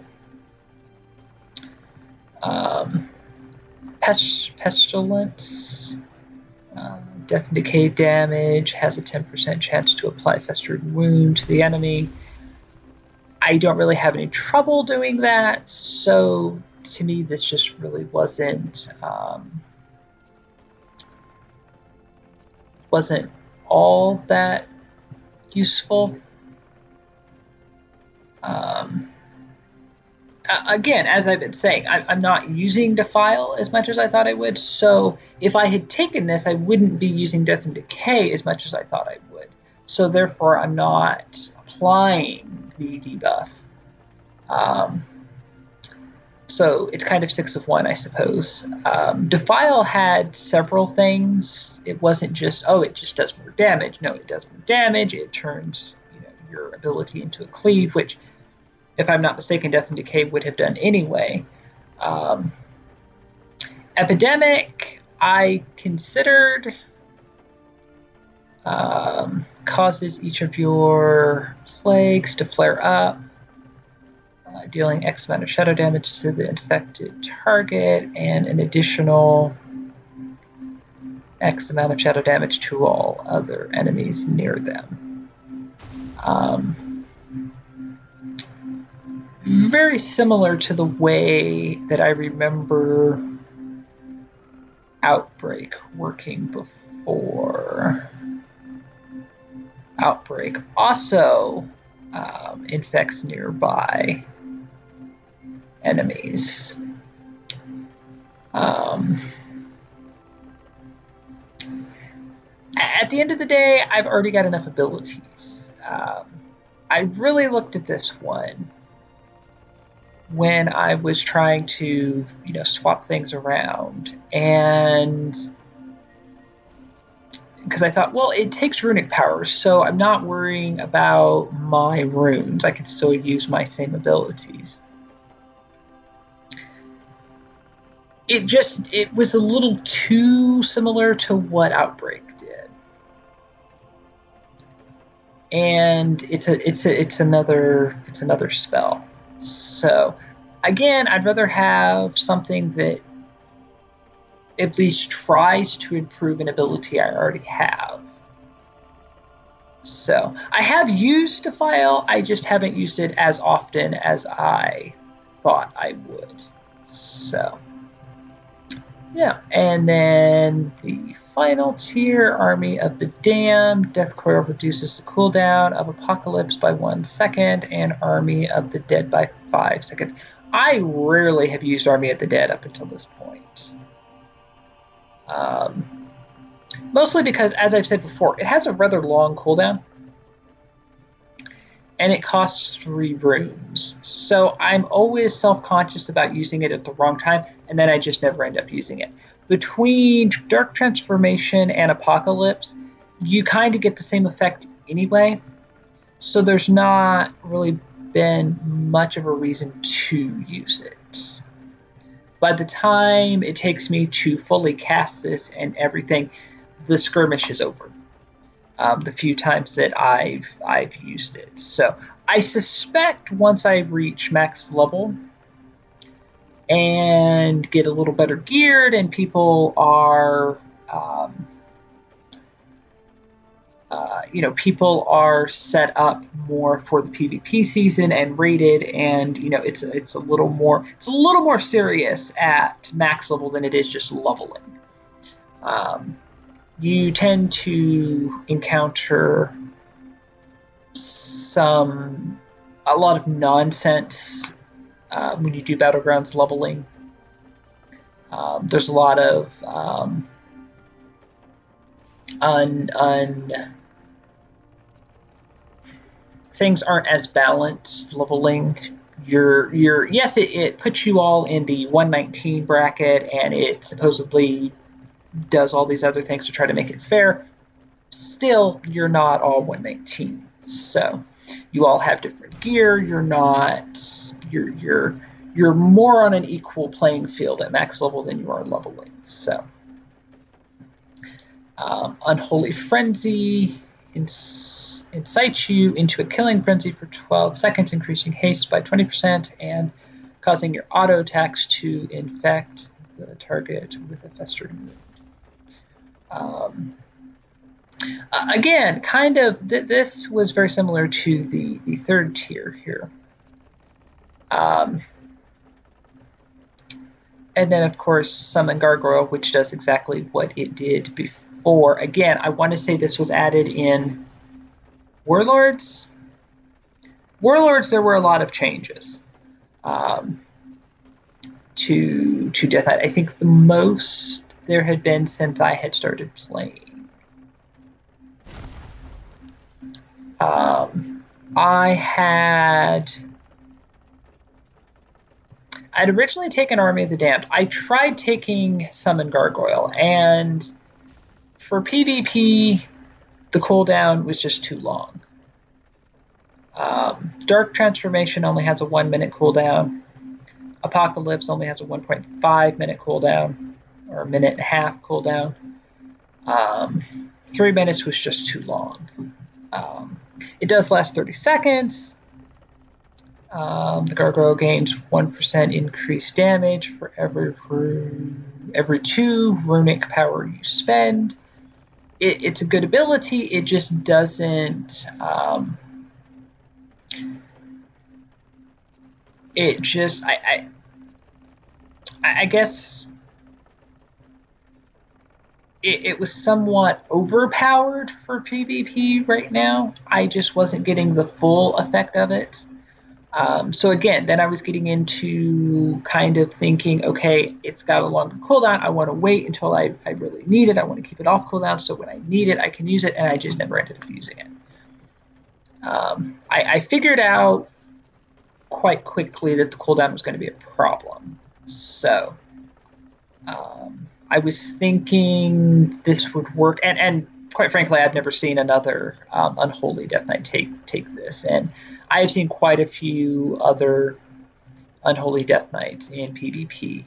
Pestilence, Death and Decay damage, has a 10% chance to apply Festering Wound to the enemy. I don't really have any trouble doing that, so to me this just really wasn't all that useful. Again, as I've been saying, I'm not using Defile as much as I thought I would, so if I had taken this, I wouldn't be using Death and Decay as much as I thought I would. So therefore, I'm not applying the debuff. So it's kind of 6 of 1, I suppose. Defile had several things. It wasn't just, oh, it just does more damage. No, it does more damage. It turns your ability into a cleave, which, if I'm not mistaken, Death and Decay would have done anyway. Epidemic, I considered, causes each of your plagues to flare up, dealing X amount of shadow damage to the infected target, and an additional X amount of shadow damage to all other enemies near them. Very similar to the way that I remember Outbreak working before. Outbreak also infects nearby enemies. At the end of the day, I've already got enough abilities. I really looked at this one when I was trying to, swap things around, and because I thought, well, it takes runic powers, so I'm not worrying about my runes. I can still use my same abilities. It was a little too similar to what Outbreak did. And it's another spell. So again, I'd rather have something that at least tries to improve an ability I already have. So I have used Defile, I just haven't used it as often as I thought I would. So yeah, and then the final tier, Army of the Damned. Death Coil reduces the cooldown of Apocalypse by 1 second, and Army of the Dead by 5 seconds. I rarely have used Army of the Dead up until this point. Mostly because, as I've said before, it has a rather long cooldown, and it costs 3 runes. So I'm always self-conscious about using it at the wrong time, and then I just never end up using it. Between Dark Transformation and Apocalypse, you kind of get the same effect anyway, so there's not really been much of a reason to use it. By the time it takes me to fully cast this and everything, the skirmish is over. The few times that I've used it. So I suspect once I reach max level and get a little better geared, and people are, people are set up more for the PvP season and rated, and it's a little more serious at max level than it is just leveling. You tend to encounter a lot of nonsense when you do Battlegrounds leveling. There's a lot of things aren't as balanced leveling. Yes, it puts you all in the 119 bracket, and it supposedly does all these other things to try to make it fair. Still, you're not all 119. So you all have different gear. You're more on an equal playing field at max level than you are leveling. So Unholy Frenzy incites you into a killing frenzy for 12 seconds, increasing haste by 20% and causing your auto attacks to infect the target with a festering wound. Again, kind of, this was very similar to the third tier here. And then, of course, Summon Gargoyle, which does exactly what it did before. Again, I want to say this was added in Warlords. Warlords, there were a lot of changes to Death Knight. I think the most there had been since I had started playing. I had I'd originally taken Army of the Damned. I tried taking Summon Gargoyle, and for PvP, the cooldown was just too long. Dark Transformation only has a 1 minute cooldown. Apocalypse only has a 1.5 minute cooldown, or a minute and a half cooldown. 3 minutes was just too long. It does last 30 seconds. The Gargoyle gains 1% increased damage for every 2 runic power you spend. It's a good ability. It just doesn't. It just I guess it was somewhat overpowered for PvP right now. I just wasn't getting the full effect of it. So again, then I was getting into kind of thinking, okay, it's got a longer cooldown. I want to wait until I really need it. I want to keep it off cooldown so when I need it, I can use it, and I just never ended up using it. I figured out quite quickly that the cooldown was going to be a problem. So I was thinking this would work, and quite frankly, I've never seen another Unholy Death Knight take this, and I have seen quite a few other Unholy Death Knights in PvP.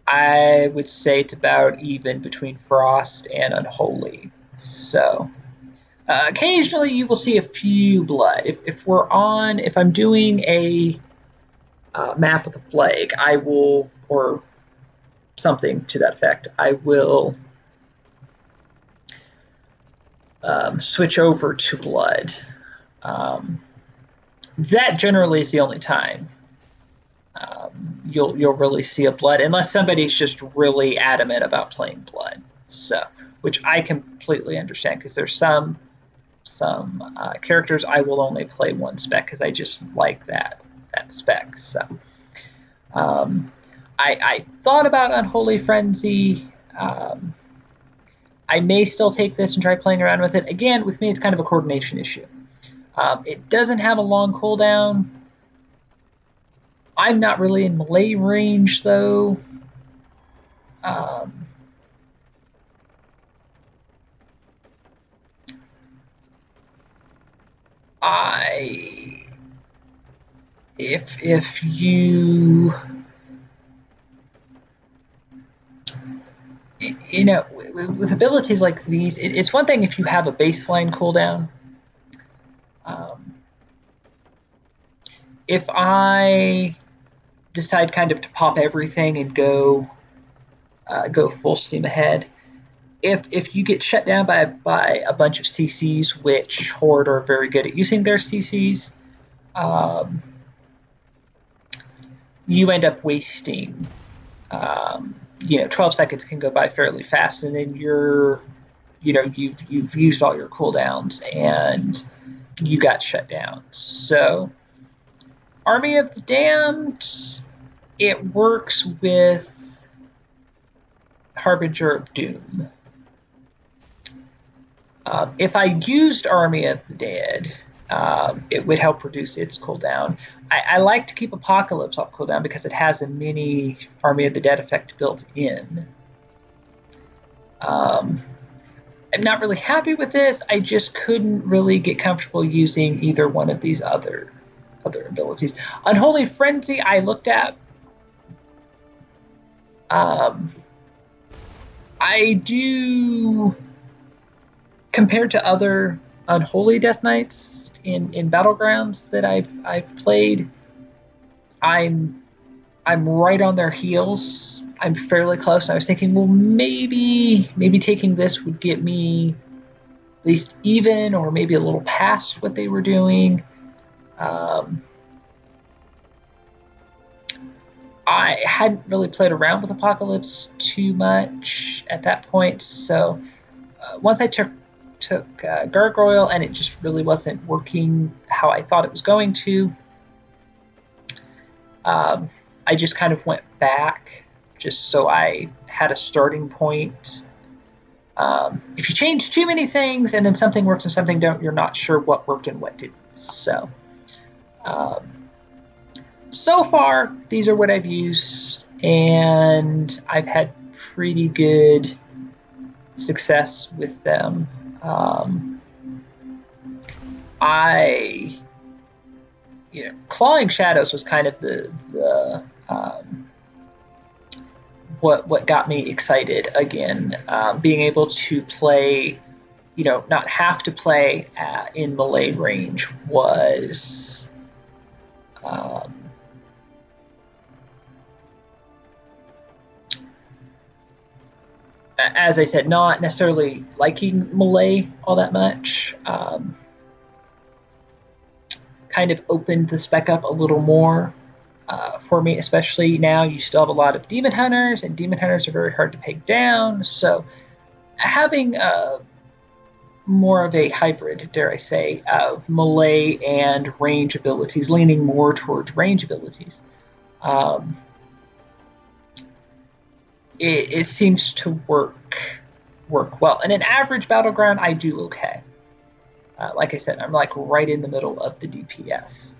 I would say it's about even between Frost and Unholy. So occasionally you will see a few blood. If I'm doing a map with a flag, I will, or something to that effect, I will switch over to blood. That generally is the only time you'll really see a blood, unless somebody's just really adamant about playing blood. So, which I completely understand, because there's some characters I will only play one spec because I just like that spec. So, I thought about Unholy Frenzy. I may still take this and try playing around with it. Again, with me, it's kind of a coordination issue. It doesn't have a long cooldown. I'm not really in melee range, though. If you know, with abilities like these, it's one thing if you have a baseline cooldown. If I decide kind of to pop everything and go full steam ahead, if you get shut down by a bunch of CCs, which Horde are very good at using their CCs, you end up wasting. 12 seconds can go by fairly fast, and then you've used all your cooldowns and you got shut down. So, Army of the Damned, it works with Harbinger of Doom. If I used Army of the Dead, it would help reduce its cooldown. I like to keep Apocalypse off cooldown because it has a mini Army of the Dead effect built in. I'm not really happy with this. I just couldn't really get comfortable using either one of these other abilities. Unholy Frenzy, I looked at. I do, compared to other Unholy Death Knights in Battlegrounds that I've played, I'm right on their heels. I'm fairly close. I was thinking, well, maybe taking this would get me at least even, or maybe a little past what they were doing. I hadn't really played around with Apocalypse too much at that point, so once I took Gargoyle and it just really wasn't working how I thought it was going to, I just kind of went back just so I had a starting point. If you change too many things and then something works and something don't, you're not sure what worked and what didn't. So So far, these are what I've used, and I've had pretty good success with them. I, Clawing Shadows was kind of the what got me excited again. Being able to play, not have to play in melee range was. As I said, not necessarily liking melee all that much. Kind of opened the spec up a little more for me, especially now. You still have a lot of demon hunters, and demon hunters are very hard to peg down. So having more of a hybrid, dare I say, of melee and range abilities, leaning more towards range abilities, it seems to work well. In an average battleground, I do okay. Like I said, I'm like right in the middle of the DPS.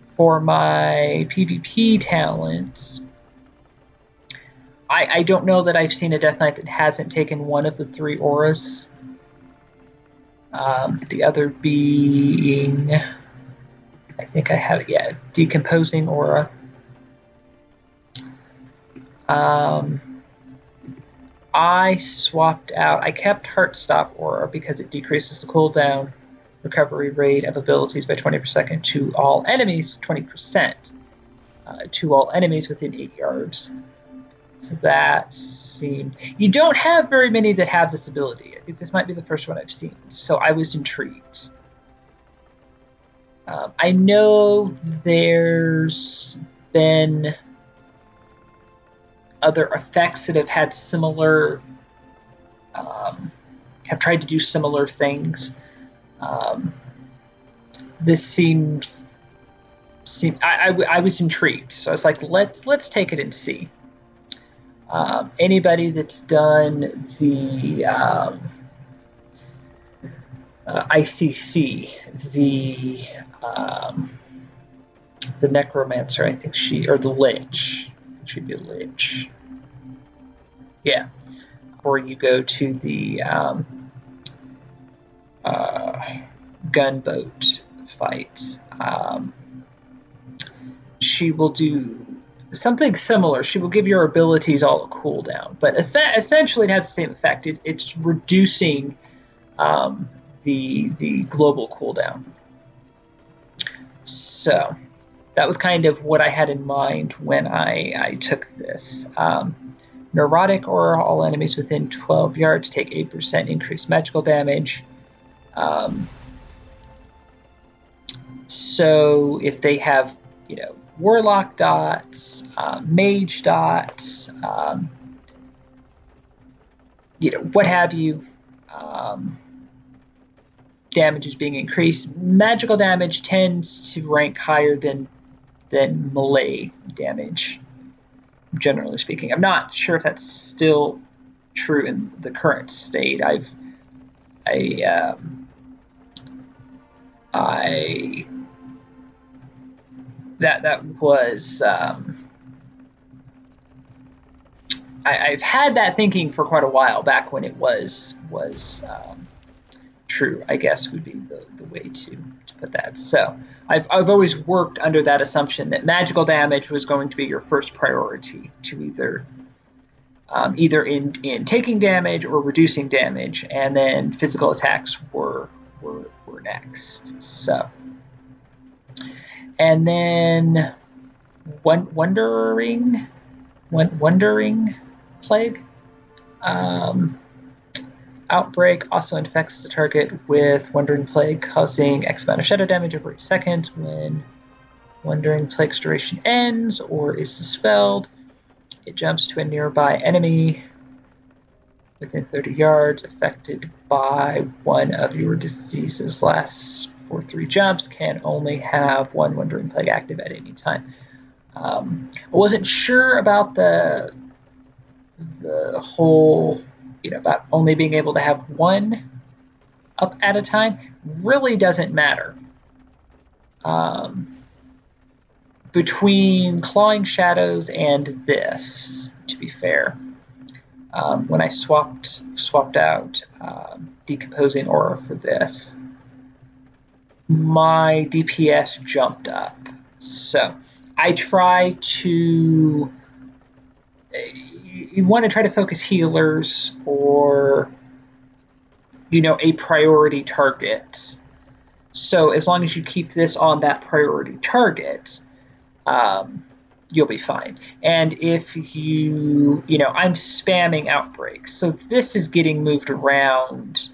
For my PvP talents, I don't know that I've seen a Death Knight that hasn't taken one of the 3 auras. The other being, I think I have, Decomposing Aura. I swapped out, I kept Heartstop Aura because it decreases the cooldown recovery rate of abilities by 20 per second to all enemies, 20% to all enemies within 8 yards. So that seemed... You don't have very many that have this ability. I think this might be the first one I've seen. So I was intrigued. I know there's been other effects that have had similar... have tried to do similar things. This seemed I was intrigued, so I was like, let's take it and see. Anybody that's done the ICC, the Necromancer, I think or the Lich, I think she'd be a Lich. Yeah. Or you go to the gunboat fight. She will do something similar. She will give your abilities all a cooldown, but essentially it has the same effect. It's reducing the global cooldown. So that was kind of what I had in mind when I took this. Neurotic Aura, all enemies within 12 yards take 8% increased magical damage. So if they have, Warlock dots, Mage dots, what have you, damage is being increased. Magical damage tends to rank higher than melee damage, generally speaking. I'm not sure if that's still true in the current state. That was I've had that thinking for quite a while, back when it was true, I guess would be the way to put that. So I've always worked under that assumption that magical damage was going to be your first priority, to either in taking damage or reducing damage, and then physical attacks were next. So, and then Wandering Plague. Outbreak also infects the target with Wandering Plague, causing X amount of shadow damage over 8 seconds. When Wandering Plague's duration ends or is dispelled, it jumps to a nearby enemy within 30 yards affected by one of your diseases. Lasts for 3 jumps, can only have 1 Wandering Plague active at any time. I wasn't sure about the whole, about only being able to have 1 up at a time. Really doesn't matter. between Clawing Shadows and this, to be fair, when I swapped out Decomposing Aura for this, my DPS jumped up. So I try to, you want to try to focus healers or, a priority target. So as long as you keep this on that priority target, you'll be fine. And if I'm spamming outbreaks, so this is getting moved around,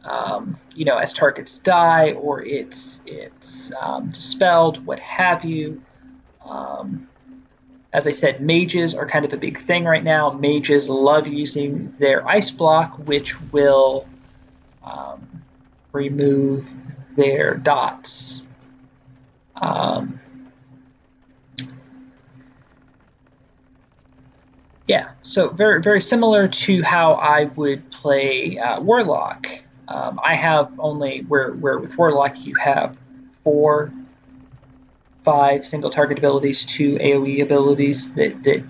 as targets die or it's dispelled, what have you. As I said, mages are kind of a big thing right now. Mages love using their ice block, which will remove their dots. Yeah, so very, very similar to how I would play Warlock. I have only, where with Warlock you have 4, 5 single target abilities, 2 AoE abilities that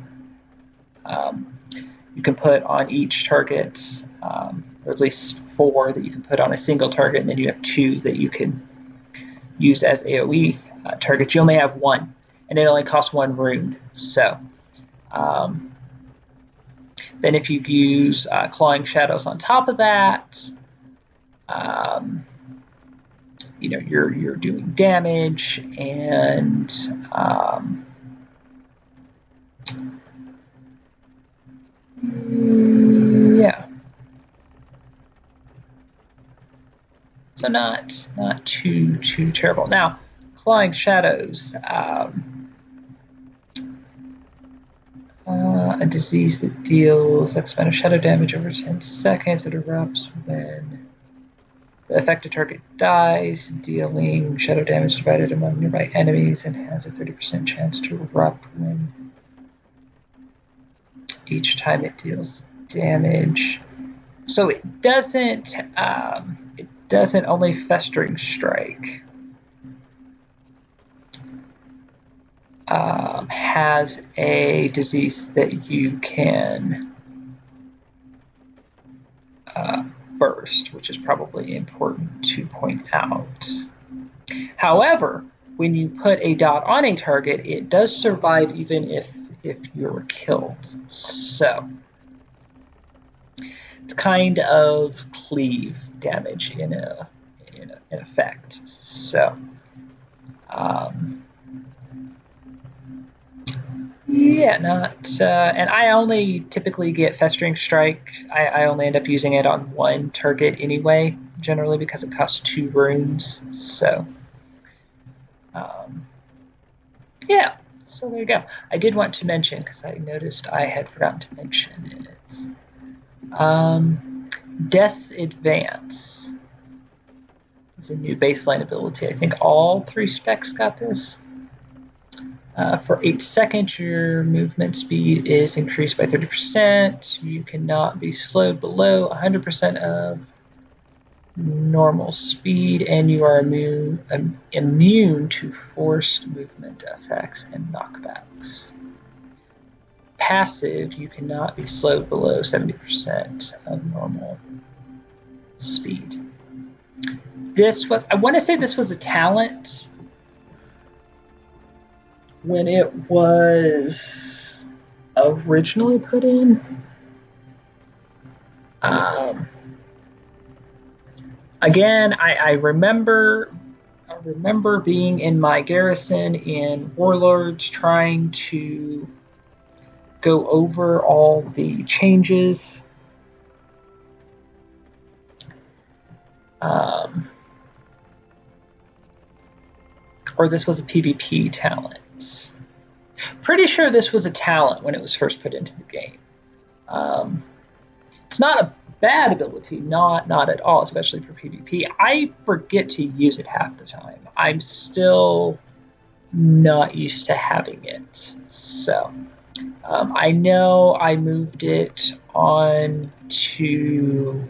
you can put on each target, or at least 4 that you can put on a single target, and then you have 2 that you can use as AoE targets. You only have 1, and it only costs 1 rune. So then if you use Clawing Shadows on top of that, you're doing damage, and yeah. So not too terrible. Now, Clawing Shadows, a disease that deals X amount of shadow damage over 10 seconds. It erupts when the affected target dies, dealing shadow damage divided among nearby enemies, and has a 30% chance to erupt when each time it deals damage. So it doesn't only Festering Strike. Has a disease that you can burst, which is probably important to point out. However, when you put a dot on a target, it does survive even if you're killed. So it's kind of cleave damage in effect. So yeah, and I only typically get Festering Strike. I only end up using it on 1 target anyway, generally, because it costs 2 runes. So yeah, so there you go. I did want to mention, because I noticed I had forgotten to mention it, Death's Advance is a new baseline ability. I think all 3 specs got this. For 8 seconds, your movement speed is increased by 30%. You cannot be slowed below 100% of normal speed, and you are immune to forced movement effects and knockbacks. Passive, you cannot be slowed below 70% of normal speed. I want to say this was a talent when it was originally put in. Again, I remember being in my garrison in Warlords trying to go over all the changes. Or this was a PvP talent. Pretty sure this was a talent when it was first put into the game. It's not a bad ability, not at all, especially for PvP. I forget to use it half the time. I'm still not used to having it. So I know I moved it on to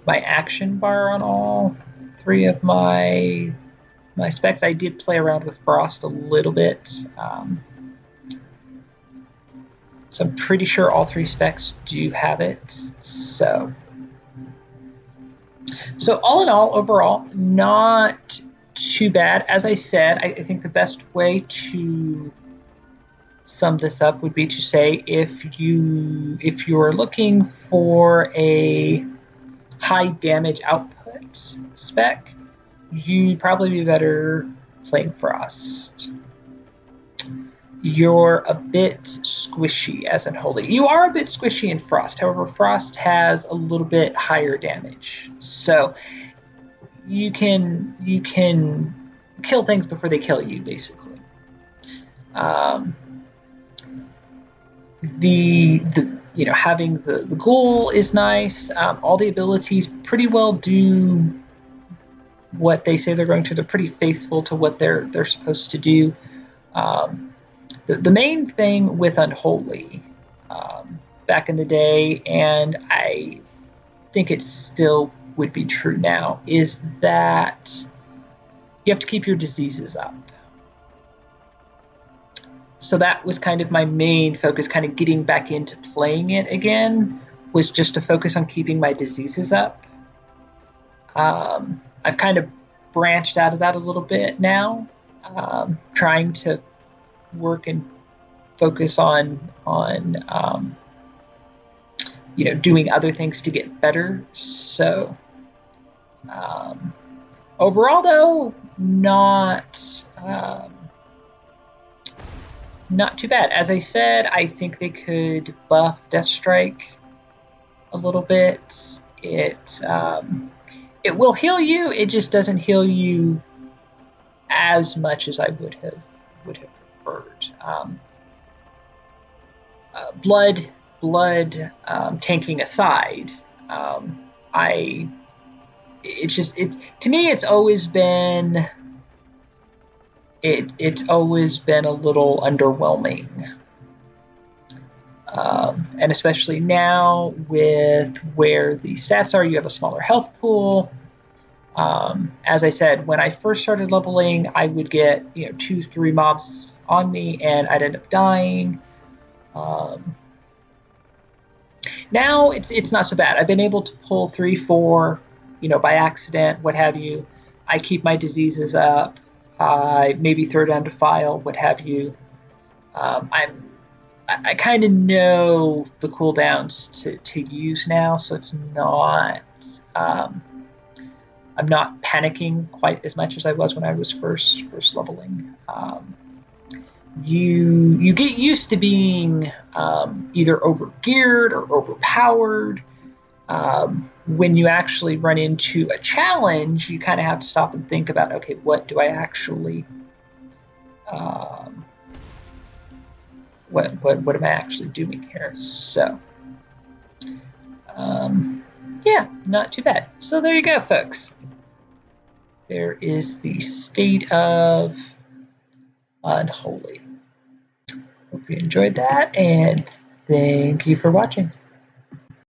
my action bar on all 3 of my my specs. I did play around with Frost a little bit. So I'm pretty sure all 3 specs do have it. So all in all, overall, not too bad. As I said, I think the best way to sum this up would be to say if you're looking for a high damage output spec, you'd probably be better playing Frost. You're a bit squishy as Unholy. You are a bit squishy in Frost. However, Frost has a little bit higher damage. So you can kill things before they kill you, basically. Having the ghoul is nice. All the abilities pretty well do what they say they're going to. They're pretty faithful to what they're supposed to do. The main thing with Unholy back in the day, and I think it still would be true now, is that you have to keep your diseases up. So that was kind of my main focus, kind of getting back into playing it again, was just to focus on keeping my diseases up. I've kind of branched out of that a little bit now, trying to work and focus on doing other things to get better. So overall, though, not too bad. As I said, I think they could buff Death Strike a little bit. It will heal you. It just doesn't heal you as much as I would have preferred. Blood tanking aside, to me it's always been a little underwhelming, and especially now with where the stats are, you have a smaller health pool. As I said, when I first started leveling, I would get 2-3 mobs on me, and I'd end up dying. Now it's not so bad. I've been able to pull 3-4, by accident, what have you. I keep my diseases up. I maybe throw down Defile, what have you. I kind of know the cooldowns to use now, so it's not. I'm not panicking quite as much as I was when I was first leveling. You get used to being either overgeared or overpowered. When you actually run into a challenge, you kind of have to stop and think about, okay, what do I actually, what am I actually doing here? So, yeah, not too bad. So there you go, folks. There is the state of Unholy. Hope you enjoyed that, and thank you for watching.